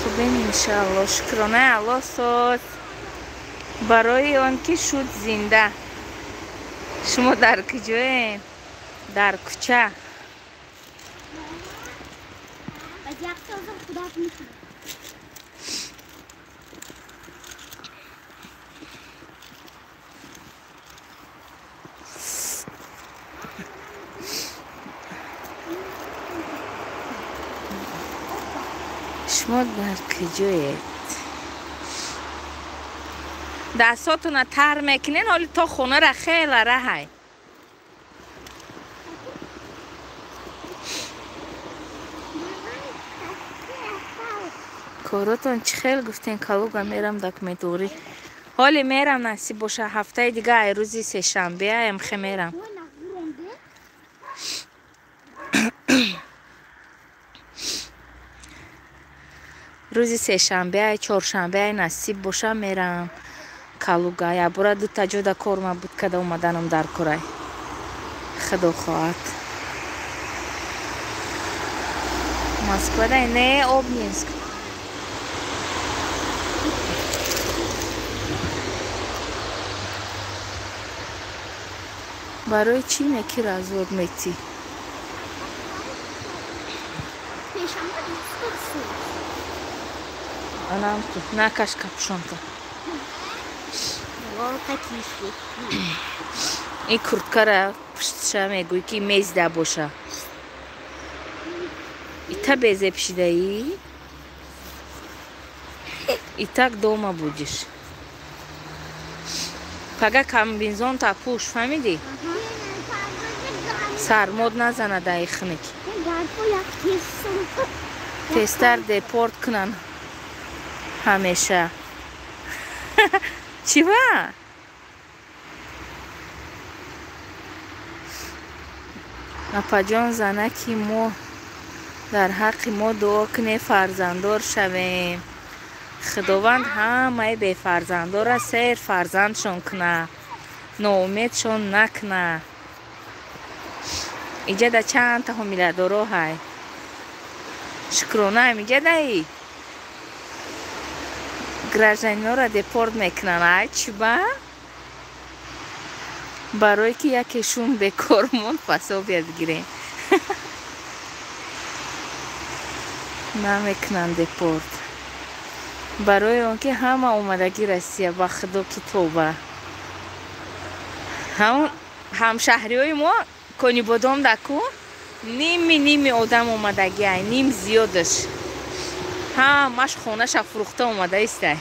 خوبین انشالله. شکرانه الله سوز برای آن که شد زنده. شما در کجاین؟ در کوچه. شما در کجایید؟ دستاتون رو تر میکنین حالی تا خونه را خیلی راهی. کاراتون چه خیلی گفتین کالوگا میرم دکمتوری. حالی میرم نصیب باشه هفته دیگه روزی سه شنبه ایم خیلی میرم. روزی سه شنبه چهارشنبه نصیب باشه میرم کالوگا. یا برا دو تا جدا کار ما بود که اومدنم در کارای خدا خواهد. مسکو دای نه اوبنینسک. برای چی نکی развод میتی؟ Anam tu, nakaş kapşonta. I kurtka ra piştişa meguy ki mezda boşa. I ta beze pişidayi. I tak doma budeš. Paga kombinzon ta push, famidi? Sarmod nazana da ixnik. Tester deport kınan. همیشه چی با؟ اپا جان زنکی ما در حق ما دعا کنه فرزندار شویم. خداوند همه به فرزندار را سیر فرزندشون کنه، ناامیدشون نکنه. اینجا در چند تا حامله دارو های شکرانه میگه دایی гражданина ро депорт мекунанд. ай чӣ ба? барое ки якешон бекор монд пособия бигирем. намекунанд депорт. барои он ки ҳама омадаги Россия ба худо ки тоба. ҳамон ҳамшаҳриҳои мо кони бодом даку ними одам омадаги ай ним зиёдаш. ҳамаш хонаша фурӯхта омада истай.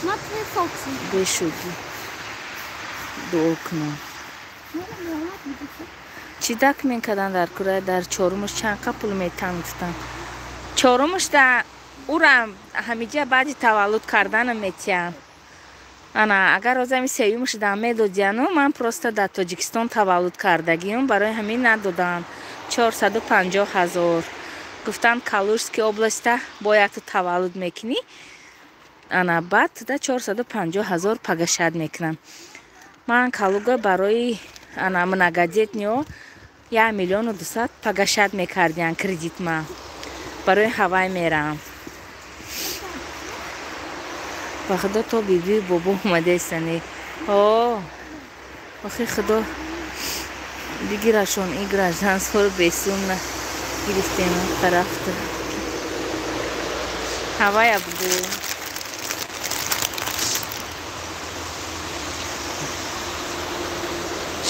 ما توی فوکسی بشودی دو окно چی دک میکردن در کره در چهارمش چند پول میتونستن چهارمش در او را همیشه بعد تولد کردن میتیم انا اگر روزمی سیومش دام میدادیانو من پروستا در تاجیکستان تولد کردگیم برای همین ندادم 450,000 گفتن کالужский область باید تو تولد میکنی انا بعد در 450,000 پگشاد میکنم من کالوگا برای انا многодетнего 1,200,000 پگشاد میکردن کردیت ما برای هوای میرم با خدا تو بیبی بابا اومده استنی اوه آخی خدا بگیرشون این گرجن سور بیسون گرفتیم طرف هوای بگو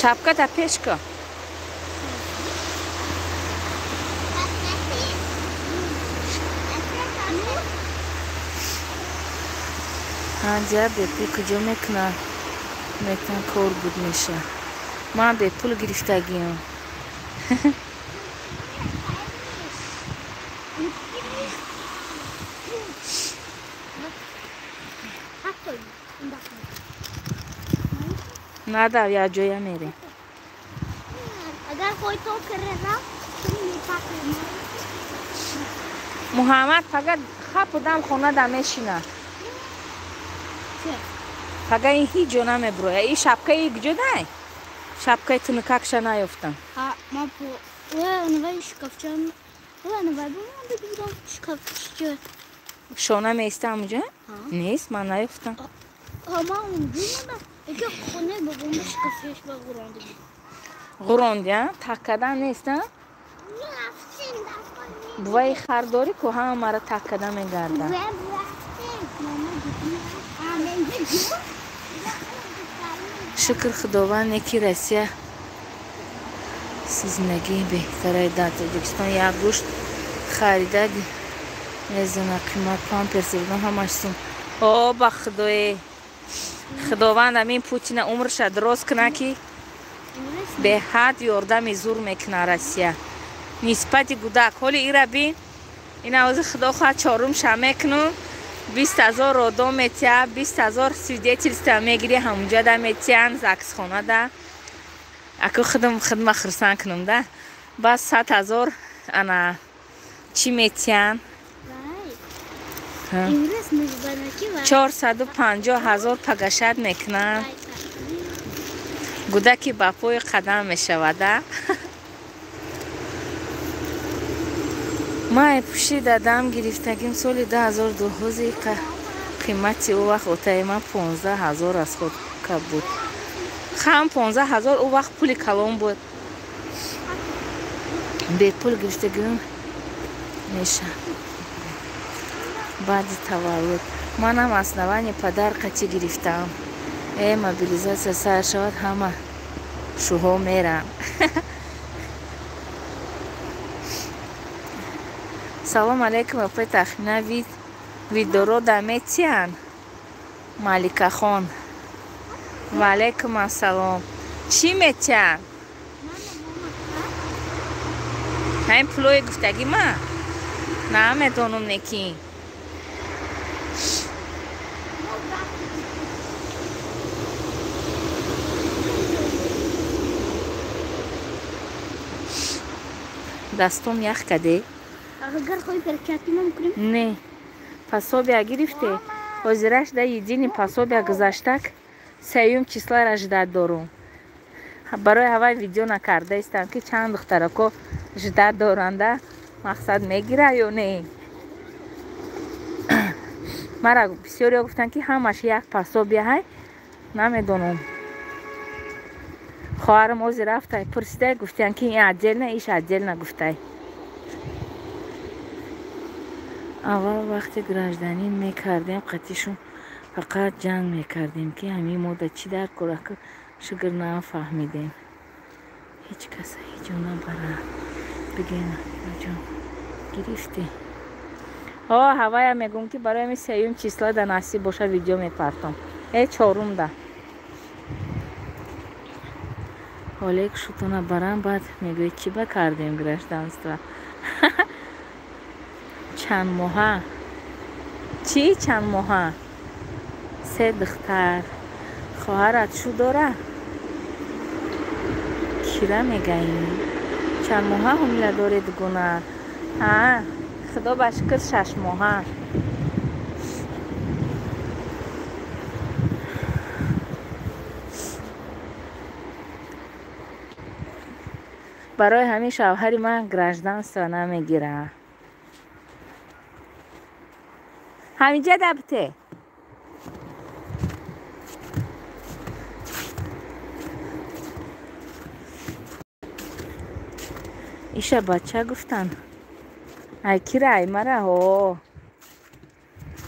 شبکه تا پیش که هنجا به پول کجا میکنه میتون کار بود میشه من به پول گرفتگیم نده یا جویا میره اگر خواهی تو کرده محمد فقط خواب دم خونه دمیشینه فقط این هیچ جا نمیبروه این شبکه یک جا نه شبکه تنککش نیفتم ما پو نوای شکافچم نوای بگیرم شکافچه شونه میسته همونجا؟ نیست من نیفتم ما اونجا یکی خونه بگم شکافچش با غرانده غراندی ها؟ تکده نیست ها؟ بوای خرداری که همه مرا تکده میگرده شکر خداوند یکی رسیه زندگی بهتره در تاجیکستان یک گوشت خریده میزنه قیمت 5 بودن همش سوم او با خدای خداوند همین پوتین عمرش دراز کنه که به حد یاردم زور میکنه روسیه نسبت گودک حالی ایرا بین این آواز خدا خواهد چهارم شمه کنم 20,000 آدم میتیه 20,000 свидетельства میگیری همونجا ده میتیان زکس خانه ده اکو خدمه خرسان کنم ده باز 100,000 انا چی میتیان 450,000 پگشت میکنن گودکی با پای قدم میشوده ما پوشی دادم گرفتگیم سال 2012 قیمتی او وقت اوتای ما 15,000 از خود که بود خم 15,000 او وقت پول کلام بود به پول گرفتگیم میشه بعد تولد منم اسنوانی پدر قطعی گرفتم موبیلیزاسیا سر شود همه شوها میرم سلام علیکم اپای تخمینه ویدیو دمه تیان مالکه خان و علیکم السلام چی میتین؟ همین پلوی گفتگی ما نه میدونم نکی دستم یخ کده اگر خواهی برکتی نمیکنیم؟ نه пособие گرفته وزیرش ده یدین пособие گذاشتک سیوم چیسلا را جدت دارم برای هوای ویدیو نکرده استم که چند دخترکو جدت دارنده مقصد میگیره یا نه مرا بسیاری گفتن که همش یک пособие های نمیدونم خواهرم اوزی رفته پرسیده گفتن که این عجل نه ایش عجل نگفته اول وقتی گرجدانی میکردیم قطعیشون فقط جنگ میکردیم که همین مدت چی در کرده که شگر نفهمیدیم هیچ کس هیچ اونا برای بگین جان گرفتی ҳавая мегӯм ки барои ҳамин сеюм числа да насиб боша видео мепартом чорум да ҳоле ки шутона барам баъд мегӯяд чӣ ба кардем гражданство чанд моҳа чӣ чанд моҳа 3 духтар хоҳарат шу дора кира мегаи чанд моҳа ҳомиладоред гуна худо ба шукр 6 моҳа барои ҳамин шавҳари ман гражданство намегира ҳаминҷа дабте иша бача гуфтан ай кира ай мара ҳо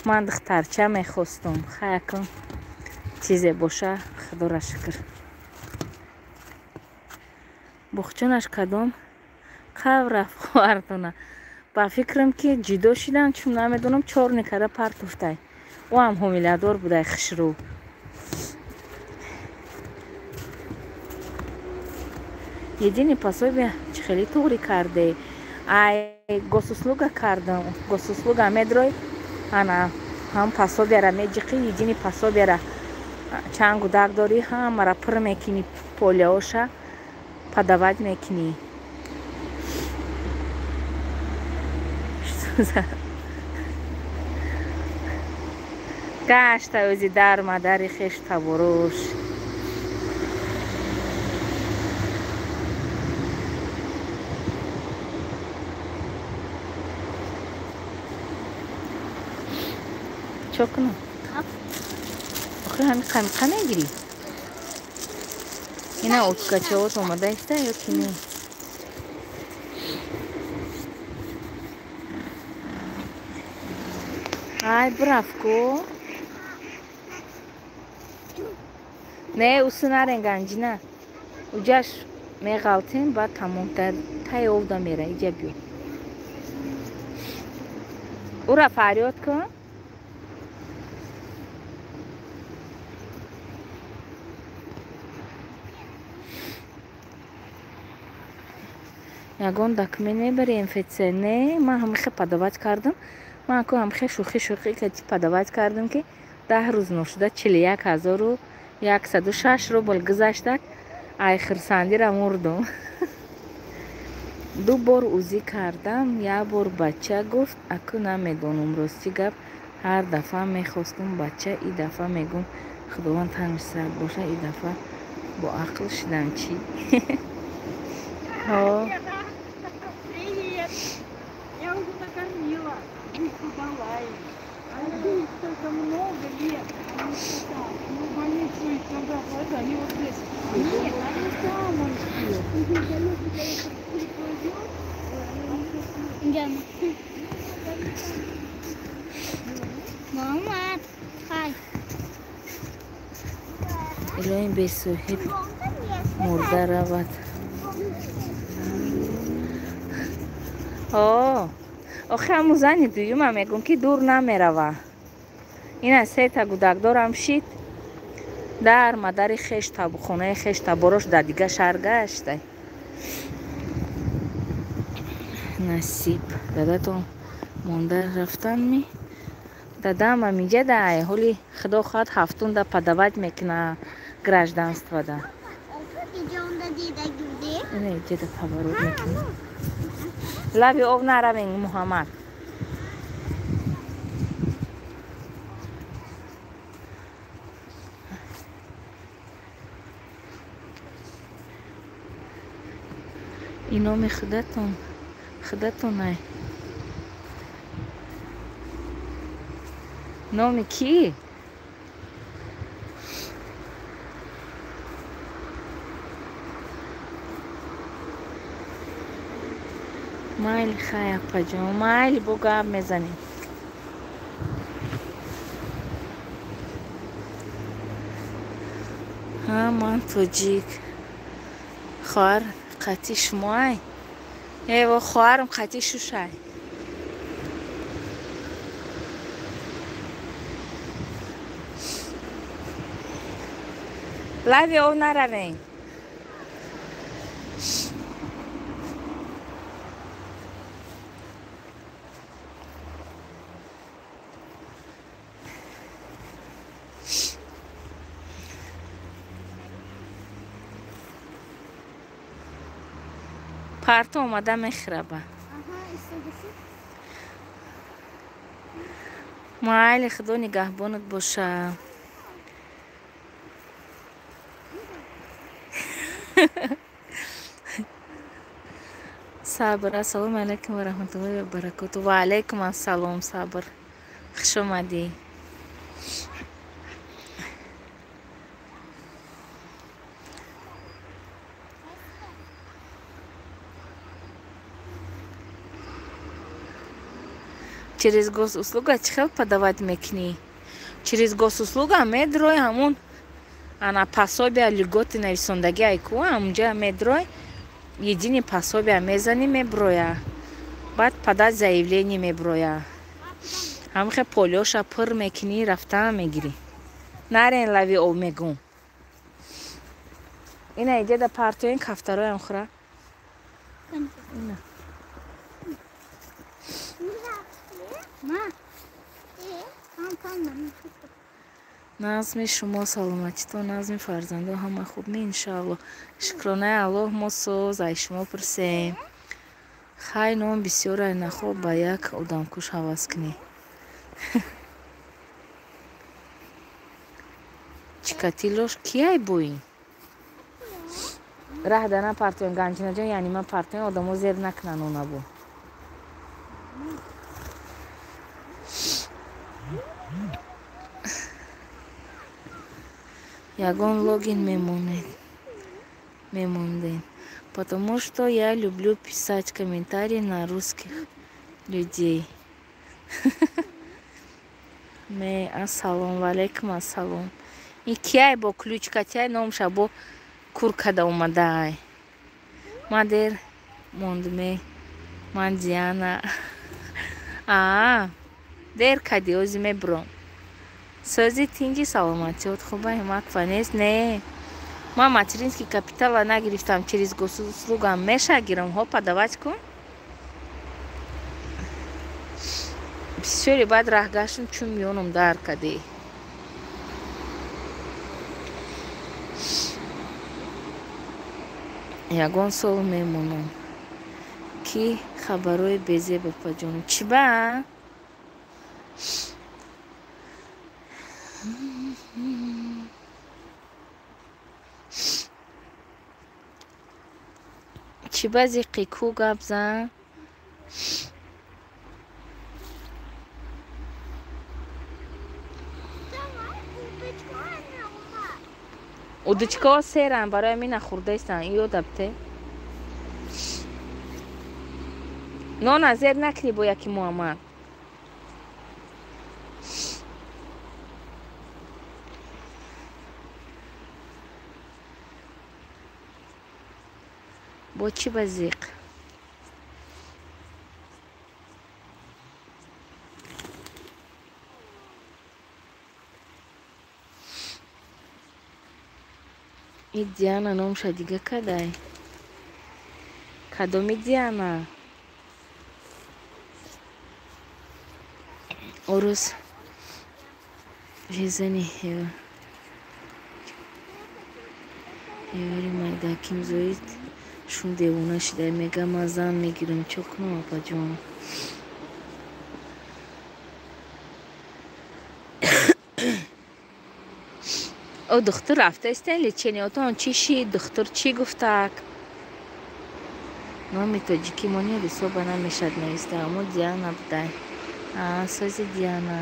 ман духтарча мехостум хаякун чизе боша худора шукр бохчанаш кадом қав рафт хоҳартона ба фикрам ки ҷудо шидан чун намедонам 4 никара партуфтай оам ҳомиладор будай хишрӯ едини пособия чӣ хеле туғри карде ай госуслуга кардам госуслуга медрой ана ҳам пособияра меджиқи едини пособияра чанд гудак дори ҳамара пир мекини полиоша подавать мекини гашта o'zi дар мадари хеш табуруш чо кунам охир ҳами қамиқа мегирӣ ина уткачаот омадааста ё ки не ай бравко не уси нарен ганҷина уҷаш меғалтем баъд тамомтар тай овда мера иҷа биё ура фарёд кун ягон документ мебари инфекция не ман ҳамихе подавать кардам ман ку ҳамихе шӯхӣ кати подавать кардам ки 10 рӯз ношуда 41106 рубл гузаштак ай хирсандира мурдум 2 бор узӣ кардам як бор бача гуфт аку намедонам рости гап ҳар дафъа мехостум бача и дафъа мегум худованд танаш сар боша и дафъа бо ақл шидам чӣ Я уже накормила. Балай. Только много лет. Ну, больницу их надо отложить, они вот здесь. Нет, они там Мама, хай. илоҳим бесоҳиб мурда равад охи ҳамун зани дуюма мегӯм ки дур намерава ина 3 та гудак дорам шид дар мадари хеш табухонаи хеш таборош дар дига шаҳр гаштай насиб дадатон монда рафтанми дадам аминҷа дай ҳоли худо хоҳад ҳафтунда подавать мекуна гражданство да ина иҷа да паворот мекуна лаби об наравен муҳаммад ин номи худатонай номи кӣ майли хаяппаҷон майли бо гап мезанем ман тоҷик хоҳар қатъи шумоай эво хоҳарам қатъи шушай لبی او نروین. پرتو اومده میخربه. Aha istedisi. معالی خدا نگهبانت باشه. صبر. السلام علیکم و رحمت الله و برکاته. و علیکم السلام صبر. خوش اومدی. Через госуслуга чхел подавать мекни. Через госуслуга метро хамун ана пособия льготы на рисундаги айку амунҷа метро едини пособия мезани меброя. баъд подать заявление меброя. ҳамихе полёша пур мекини рафта мегири. нарен лави об мегум. ина иҷа да партоин кафтароям хура. ина назми шумо саломатитон, назми фарзандо ҳама хуб ми иншалло. шукронаи аллоҳ мо соз ай шумо пурсем. хай ном бисёр ай нахоб ба як одамкуш ҳавас кунӣ. чикатилош кияй буин? раҳ дана партоин ганҷинаҷон яъни ман партоин одамо зер накунан онабу. ягон логин мемондем, потому что я люблю писать комментарии на русских людей. Ассалом алейкум ассалом. И кияй бо ключка тяй номша бо куркада омадай. Мадер мондме ман Диана. дер кади ози мебром. Сөзи тинҷи саломатиёт хуба ҳимак фанест не. Ман материнский капитала нагирифтам, через госуслугам меша гирам ҳо подавать кун. бисёри баъд раҳгаштум чун миёнам дар кади. ягон сол мемонам. ки хабарои безе бапаҷонам. Чӣ ба? чӣ баъзи қиқӯ гап зан? удочкаҳо серанд, барои ҳамин нахӯрдаистанд. ёдабте нон азер накунӣ бо яки муҳаммад. бо чӣ базиқ? и Диана номша дига кадай? кадоми Диана? орус резани ҳевари майдаким зоид шун девона шидай мега ман зан мегирам чо кунам апаҷон. о духтур рафтаистен лечениётон чӣ шид? духтур чӣ гуфтак? номи тоҷикӣ мони ҳисоба намешад нависта, аммо Диана будай. Сөзи Диана.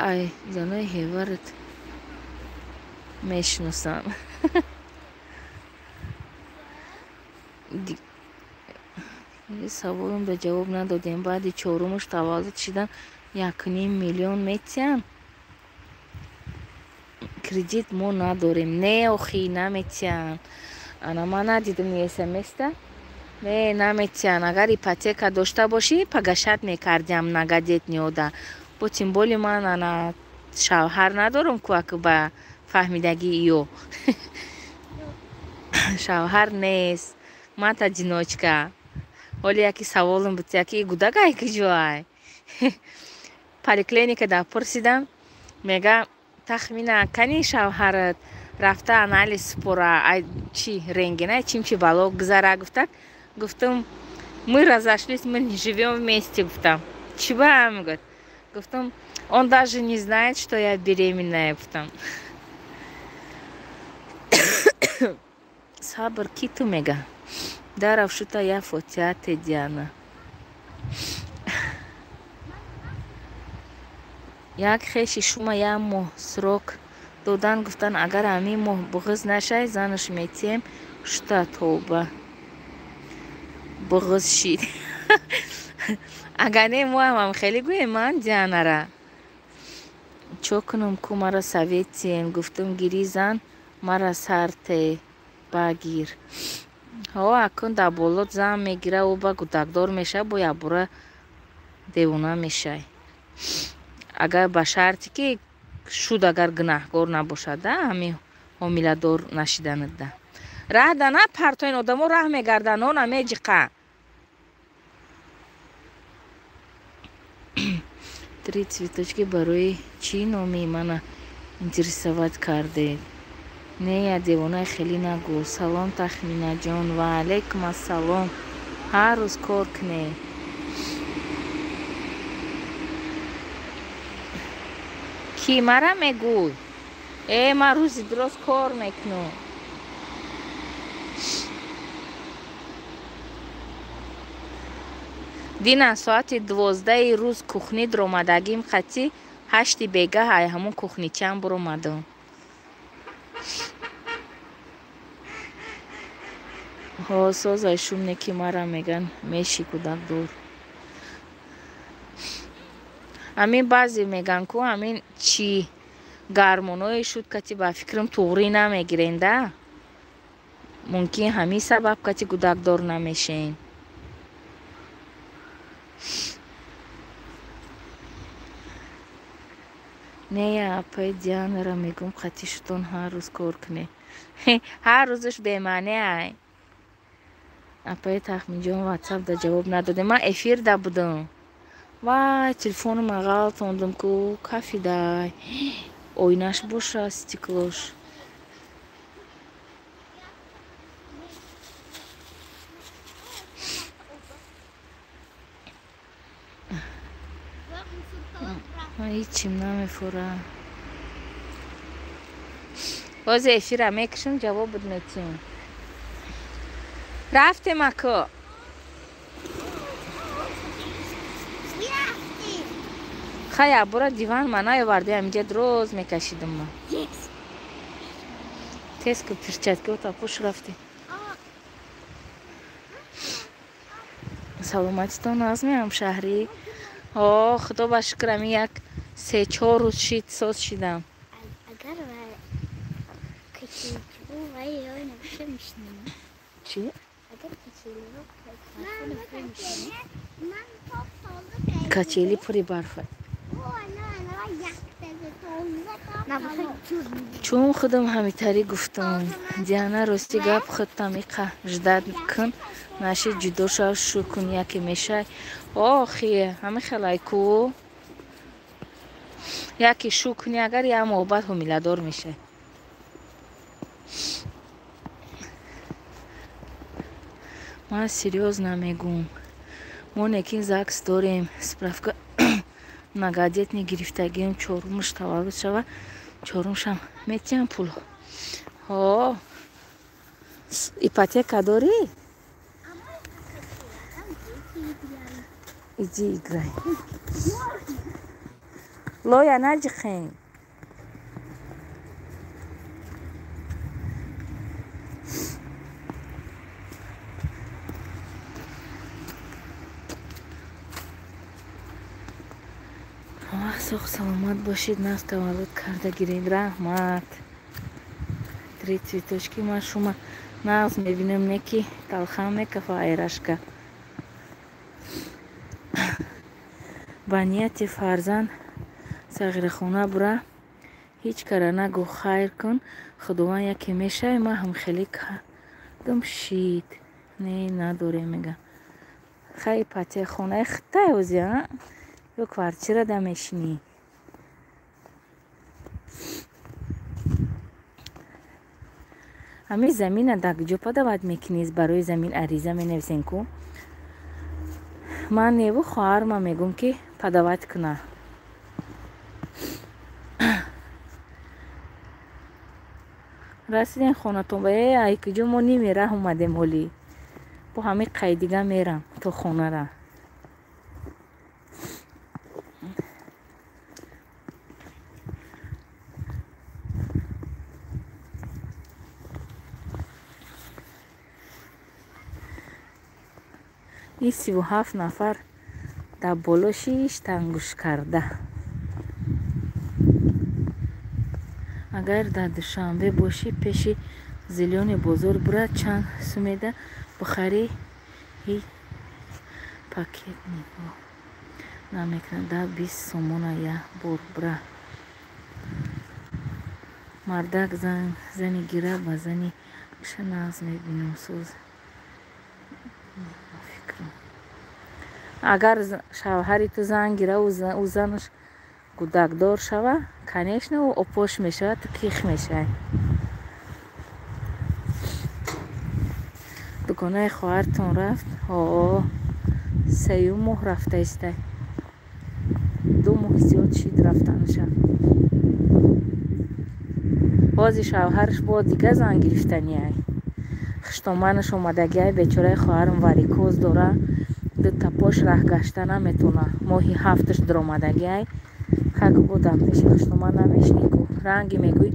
ай занои ҳеварат мешиносам. саволам да ҷавоб надодем. Баъди чорумаш таваллуд шидан 1,5 миллион метиҳан. Кредит мо надорем. Не охи наметиҳан. Ана ман надидам смс-да. Не наметиҳан. Агар ипотека дошта бошӣ пагашат мекардиам нагадет ниёда. бо тем более ман ана шавҳар надорам кӯ ба фаҳмидаги ё шавҳар нест. ман та ҷиночка. ҳоли яки саволам буд яки гудагай киҷоай. поликлиника да пурсидам. мега тахмина кани шавҳарат рафта анализ спора чи рентгена чимчи бало гузара гуфтак. гуфтам мы разошлись, мы не живем вместе. гуфтам чиба мегӯяд. гуфтам он даже не знает, что я беременная. гуфтам сабр ки ту мега дарав шута я фотиҳате диана. як хеши шума як моҳ срок додан. гуфтан агар ҳамин моҳ буғиз нашай занаш метиҳем. шута тоба буғиз шид. агар не моҳам хеле гӯем ман дианара. чо кунам ку мара советиен. гуфтам гири зан мара сарте багир. акун да болот зан мегира ӯ ба гудакдор меша бо ябура девона мешай. агар ба шарти ки шуд агар гунаҳгор набошад ҳамин ҳомиладор нашиданад да. раҳ да на партоин одамо раҳ мегардан нона меҷиқа. 3 цветочки барои чӣ номи мана интересовать кардед. не я девонаи хеле нагӯ. салом тахминаҷон. ва алайкум ассалом. ҳар рӯз кор кунед. ки мара мегӯй. ман рӯзи дурост кор мекунам. дина соати 12 рӯз кухни дромадагим хати 8 бегаҳ ай ҳамон кухничам буромадам. созай шумне ки мара меган меши кӯдакдор. ҳамин баъзе меган ку ҳамин чи гармонои шуд кати ба фикрам туғрӣ намегиренда. мумкин ҳамин сабаб кати кӯдакдор намешен. не я апаи дианара мегум қати шутон ҳар рӯз кор кунед. ҳар рӯзаш бемаъне ай. апаи тахминҷон ватсап да ҷавоб надоде. ман эфир да будам. вай телефонама ғалтондам ку кафи дай. ойнаш боша стеклош. ҳичим намефора. боз эфира мекушам ҷавобот метиҳам. рафтем аку. хая бура диван ма наёвардем. инҷа дроз мекашидам ман. теску перчаткиота пуш рафти. саломатитон азми ҳамшаҳрӣ. худо ба шукр ами як 3-4 рӯз шид соз шидам. чӣ? качели пури барфа. чун худам ҳамитари гуфтам. диана рости гап худтамиқа ждат кун наши ҷудо шав шукун яке мешай. охи ҳами хелайку яке шукни агар я моҳбат ҳомиладор мешай. ман серьёзно мегӯм. мо некин закс дорем. справка нагадетни гирифтагиам чорумаш таваллуд шава. чорумшам метиҳам пул. ипотека дорӣ? иди играй. лоя наҷиқен. сог саломат бошид. Нағз таваллуд карда гиред. Раҳмат. 3 цветочки ма шума нағз мебинам неки талхам мекафа айрашка. ба нияти фарзанд сағирахона бура ҳеҷ кара нагӯ хайр кун. Худованд яке мешави ма ҳам хеле кардам шид. Не надоре мега. Хай пате хонаи хиттай ози а? Ё квартира да мешини. ҳамин замина дар куҷо падавад мекунез? Барои замин ариза менависен ку. Ман неву хоҳарма мегум ки падават куна. Расиден хонатон ба ай куҷо мо ними раҳ омадем ҳоли. Бо ҳамин қайдига мерам то хонара. ин 37 нафар дар боло 6 тангуш карда. агар дар душанбе бошӣ пеши зилёни бозор бура чанд сумеда бухарӣ пакет нигоҳ намекунад. дар 20 сомона як бор бура. мардак зани гира ба зани киша нағз мебинам соз. агар шавҳари ту зан гира ӯ занаш кӯдакдор шава, конечно ӯ опош мешавад, ту ких мешавӣ. дуконаи хоҳартон рафт? О 3 моҳ рафтаистай. 2 моҳ зиёд шид рафтанаша. бози шавҳараш бо дига зан гирифтанияй. хиштоманаш омадагиай бечораи хоҳарам варикоз дора. дута пош раҳ гашта наметона. моҳи 7-аш даромадагиай. как будам пеши хиштоман намешнику. ранги мегӯй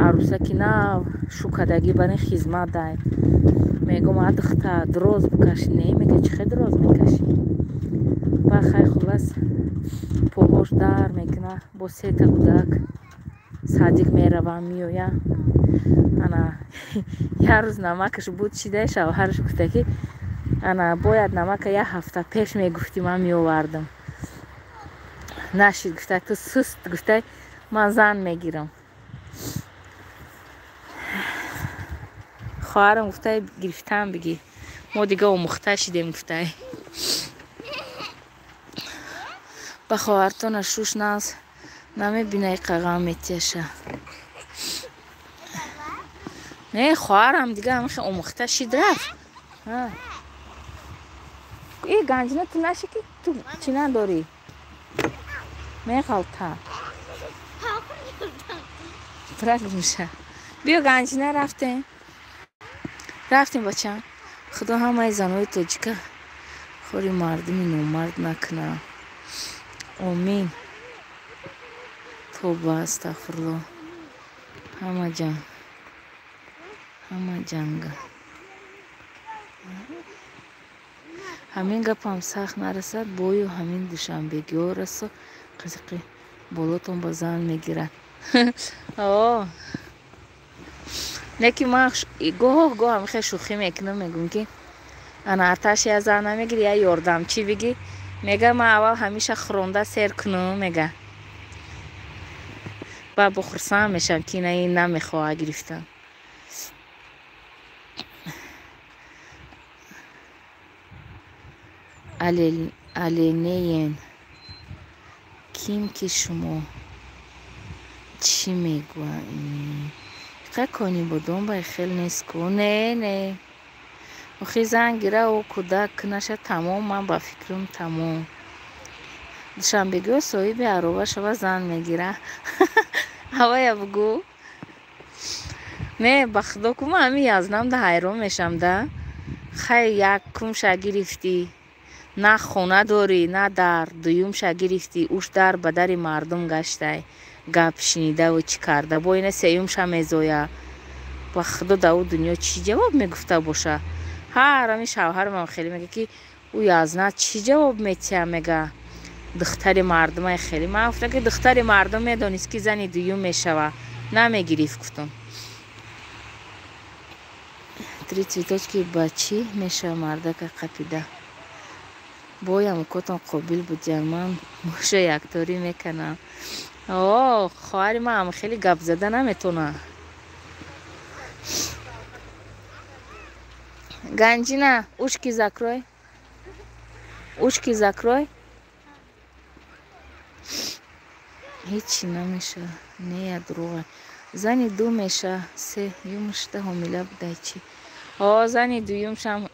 арӯсаки нав шукадагӣ барин хизмат дай. мегум адухта дроз бикашӣ. Не мега чи хел дроз мекашӣ. ба хай хулас поҳош дар мекуна. бо 3 кӯдак садик меравам меоя. ана як рӯз намакаш буд шидай шавҳараш гуфта ки ана бояд намака 1 ҳафта пеш мегуфти ман меовардам. нашид гуфта ту суст гуфтай ман зан мегирам. хоҳарам гуфтай гирифтам биги. мо дига омӯхта шидем гуфтай. ба хоҳартонаш шуш нағз намебинай қағам метияша. не хоҳарам дига ҳамихе омӯхта шид рафт. ганҷина ту наши ки ту чӣ надорӣ? меғалта. прагмиша. биё ганҷина рафтем бача. худо ҳамаи занои тоҷика хори мардуми номард накуна. омин. توبه استغفرالله همه جنگ همین گپم سخت نرسد بایو همین دوشنبگی ها رسد قزقی بالاتون با زن میگیرد نکی من گاه همیخه شوخی میکنم میگم که انا آتش یا زن نمیگیری یا یاردم چی بگی میگه من اول همیشه خرونده سیر کنم میگه با بخورسان میشم که این نمیخواه گرفتن алинеен ким ки шумо чӣ мегӯянд қакони бодом бай хел нест ку не охи зан гира у кӯдак наша тамом ман ба фикрам тамом душанбегиҳо соҳиби арова шава зан мегира ҳавая бугӯ не ба худо ку ман ҳамин язнам да ҳайрон мешам да хай якум ша гирифтӣ на хона дорӣ на дар дуюмша гирифтӣ уш дар ба дари мардум гаштай гап шинидаву чӣ карда бо ина сеюмша мезоя ба худо да у дунё чӣ ҷавоб мегуфта боша ҳар ҳамин шавҳарам хеле мега ки ӯ язна чӣ ҷавоб метия мега духтари мардумай хеле ман гуфтам ки духтари мардум медонист ки зани дуюм мешава намегириф гуфтам три цветочки бачи мешава мардака қапида боям котон қобил будям ман боша яктори мекунам хоҳари ман хеле гап зада наметона ганҷина ушки закрой ҳечи намеша нея дуруға зани ду меша се юмшта ҳомила будай чи зани дуюмшам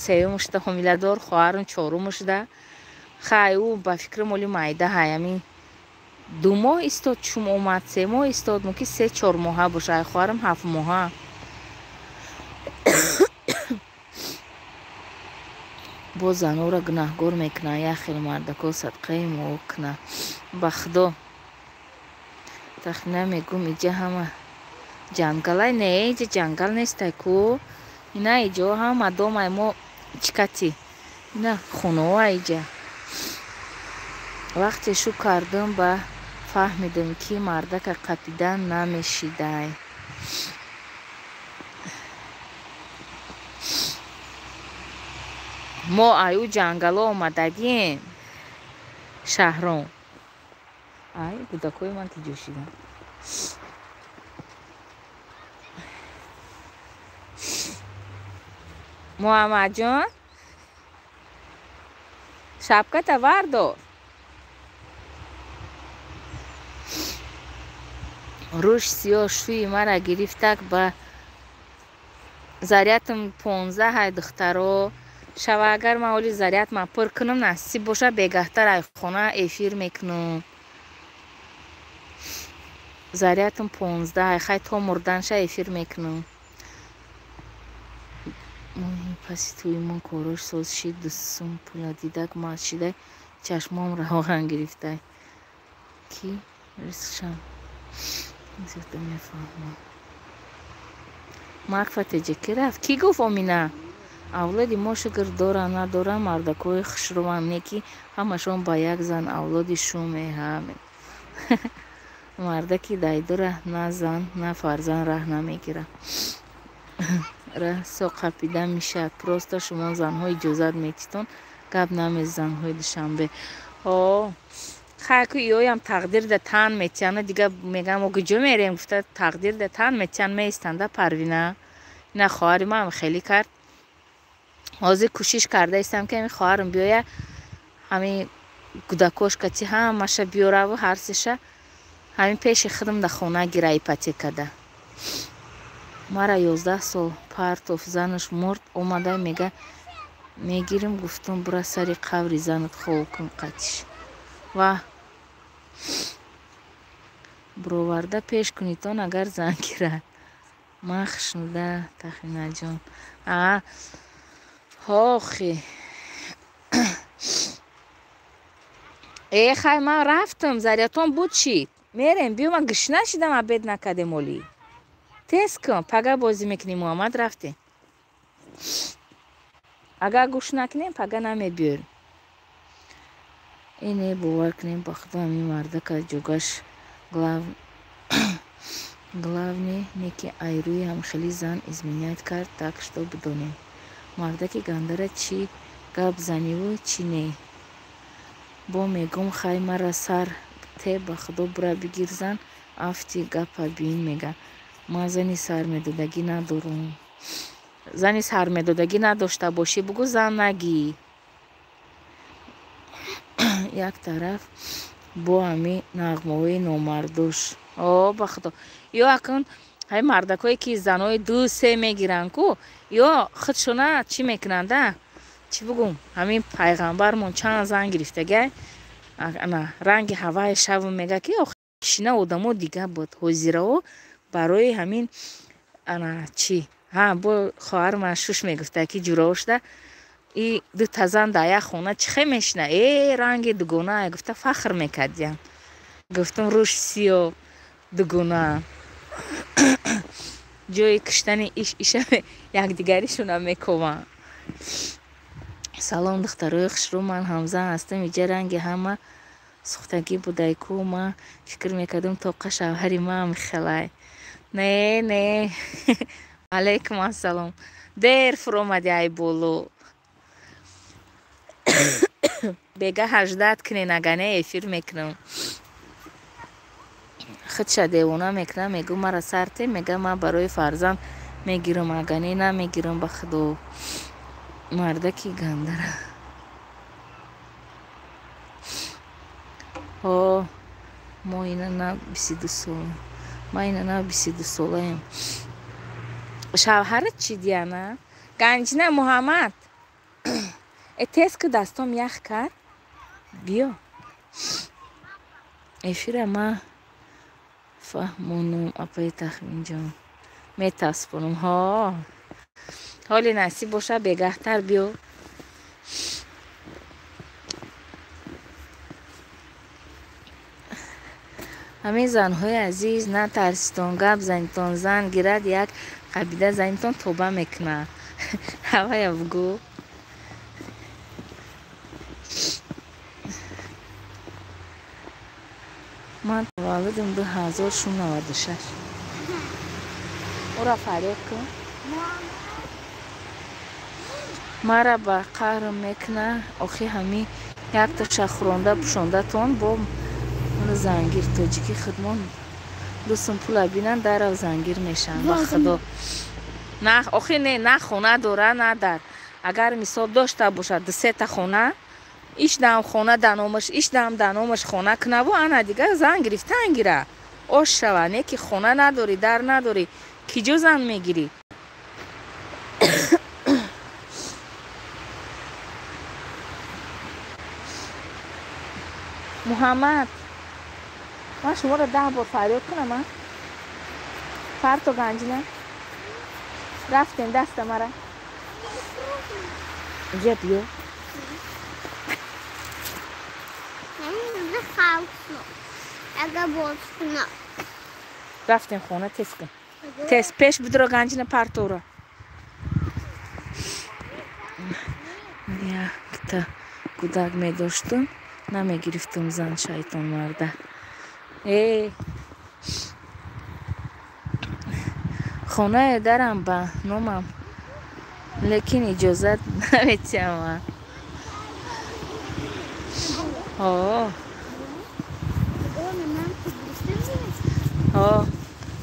сеюмшта ҳомиладор хоҳарам чорумшда хай ӯ ба фикри моли майда ҳаями 2 моҳ истод чум омад 3 моҳ истод муки 3-4 моҳа боша хоҳарам 7 моҳа бо занора гунаҳгор мекунад яхел мардако садқаи мо кунад ба худо тахмина мегум иҷа ҳама ҷангалай не иҷа ҷангал нестай ку ина иҷо ҳама домай мо чикати ина хунова иҷа вақте шу кардам ба фаҳмидам ки мардака қапидан намешидай мо аю ҷангало омадагим шаҳрон ай кӯдакои ман ки ҷӯшидам муҳаммадҷон шапката вардор рӯш сиёҳ шӯи мара гирифтак ба зарядам 15 ҳай духтаро шава агар ман оли зарядма пур кунам насиб боша бегаҳтар ай хона эфир мекунам зарядам 15 хай то мурданша эфир мекунам паси туи ман корош соз шид дусум пула дидак мас шидай чашмом равған гирифтай ки рисқшам зиёда мефаҳмам макфатеҷа ки рафт ки гуфт омина авлоди мо шугар дора надора мардакои хушруванд не ки ҳамашон ба як зан авлоди шумеҳа мардаки дайдура на зан на фарзанд раҳ намегира со қапида мешад просто шумо занҳо иҷозат метитон гап намез занҳои душанбе хайку иёям тақдир да тан метияна дига мегам мо куҷо мерем гуфта тақдир да тан метиян меистанда парвина ина хоҳари ман хеле кард ҳозир кӯшиш карда истам ки ами хоҳарам биёя ҳамин кӯдакош кати ҳамаша биёраву ҳарсеша ҳамин пеши худам да хона гира ипотекада мара 11 сол партов занаш мурд омада мега мегирим гуфтум бура сари қаври занат ховкун қатиш ва буроварда пеш кунитон агар зан гирад ман хушнуда тахинаҷон охи хай ман рафтам зарядтон буд шид мерем биё ман гушна шидам абед накадем оли тест кун пага бозӣ мекунем муҳаммад рафте агар гӯш накунем пага намебиёрем ине бовар кунем ба худо ҳамин мардака ҷогаш главне не ки айрӯи ҳамхели зан изменяет кард так что бидонем мардаки гандара чӣ гап заниву чӣ не бо мегум хай мара сар те ба худо бура бигир зан афти гапа бин мега ман зани сармедодагӣ надорам зани сармедодагӣ надошта бошӣ бугӯ зан нагӣ як тараф бо ҳамин нағмаҳои номардош ба худо ё акун ҳай мардакое ки занои 2-3 мегиранд ку ё худшона чӣ мекунанда чӣ бугум ҳамин пайғамбармон чанд зан гирифтагай ранги ҳаваи шаву мега ки кишина одамо дига буд ҳозирао барои ҳамин чӣ бо хоҳарман шуш мегуфта ки ҷуроо шуда и дута зан дар як хона чихе мешина ранги дугона гуфта фахр мекардям гуфтам рӯш сиё дугона ҷои куштани иша якдигаришона мекоманд салом духтарои хушрӯ, ман Ҳамза ҳастам. Иҷа ранги ҳама сухтагӣ будай-ку. Ман фикр мекардам тоқа шавҳари ман мехелай. Не. Алайкум ассалом. Дер фуромади ай боло. Бега 18 кине нагане эфир мекунам. худша девона мекунам, мегӯ мара сарте, мега ман барои фарзанд мегирам, агане намегирам ба худо. Мардаки гандара. мо ина на 22 сол. Ман ина на 22 солаям. шавҳарат чӣ диана? Ганҷина Муҳаммад. тез ки дастом ях кард. биё. эфира ма фаҳмонум апаи тахминҷон. метаспонам. ҳоли насиб боша бегаҳтар биё. ҳамин занҳои азиз, натарситон, гап занитон, зан гирад як қабида занитон тоба мекунад. ҳавая бугӯ. ман таваллудам 2096. ора фариёд кун. мара ба қаҳрам мекуна. охи ҳамин якта шахронда пушондатон бо зангир тоҷики худмон дӯстон пула бинан дарав зангир мешаванд. ба худо охи не на хона дора на дар. агар мисол дошта бошад 2-3 хона, ишдам хона даномаш, ишдам даномаш хона кунаву ана дигар зан гирифтан гира. ош шава, не ки хона надори, дар надори, киҷо зан мегирӣ? муҳаммад, ман шуморо 10 бор фарёд кунама? фарто ганҷина рафтем даста мара. иҷа биё. рафтем хона тез кун. тез пеш бидро ганҷина партора. якта кӯдак медоштум, намегирифтум зан шайтон марда. хонае дарам ба номам, лекин иҷозат наметиҳам.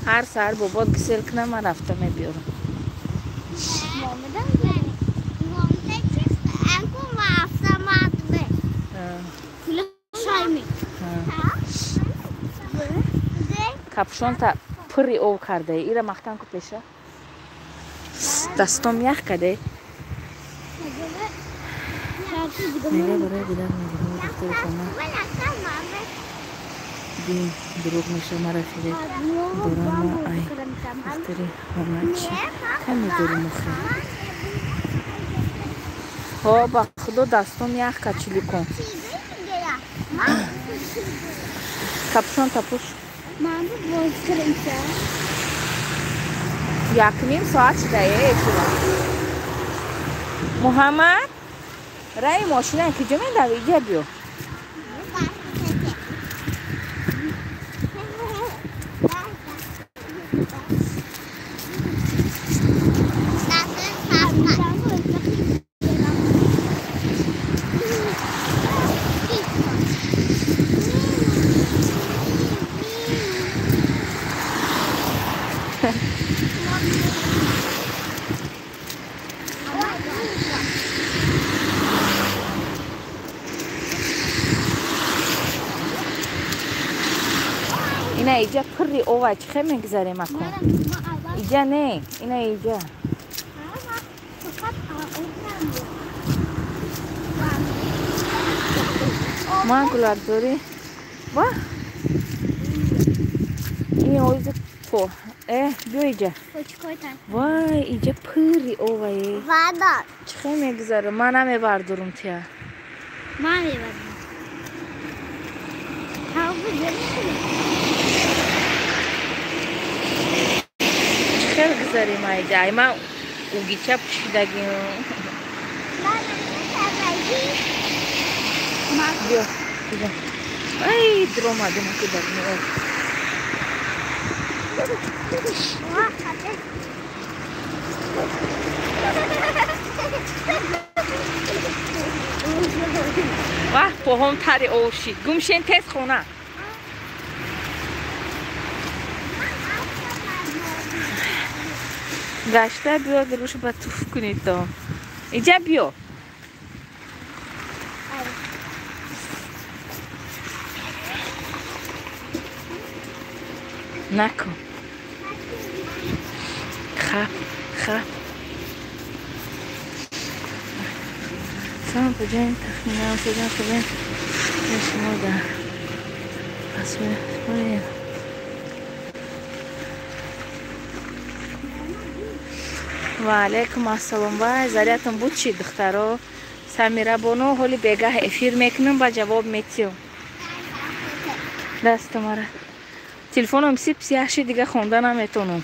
ҳар саҳар бобот гисел кунам, ман рафта мебиёрам. капшонта пури ов кардаи ира махкан ку пеша. дастом ях каде. дурӯғ меша мара фиреб дорама ай духтари ҳормачи каме дурум охир. ба худо дастом ях кад чиликон. капшон тапуш. якним соат шуда. муҳаммад, раи мошина киҷо медави? иҷа биё. ина иҷа пурри ова чӣ хел мегузарем акун? иҷа не, ина иҷа. ман гулардори ба ин оизи по биё иҷа. вай иҷа пурри овае. чӣ хел мегузарем? ман намебардорум тия. ман мебардорум. гузарем айда. ай ман угича пушидагим. بیا بیا ای در اومده ما که در میاد واه پاهم تری اوشید گمشین تیز خونه گشته بیا دروش با توف کنید تو اینجا بیا نکن خب سلام بجاین تخمینم سجان خوبین شما در اسمه باید و علیکم السلام باید زریعتم بود چی دخترها سمیره بانو حالی بگه افیر میکنم با جواب میتیم دست ماره تلفنم سی هشی دیگه خونده نمیتونم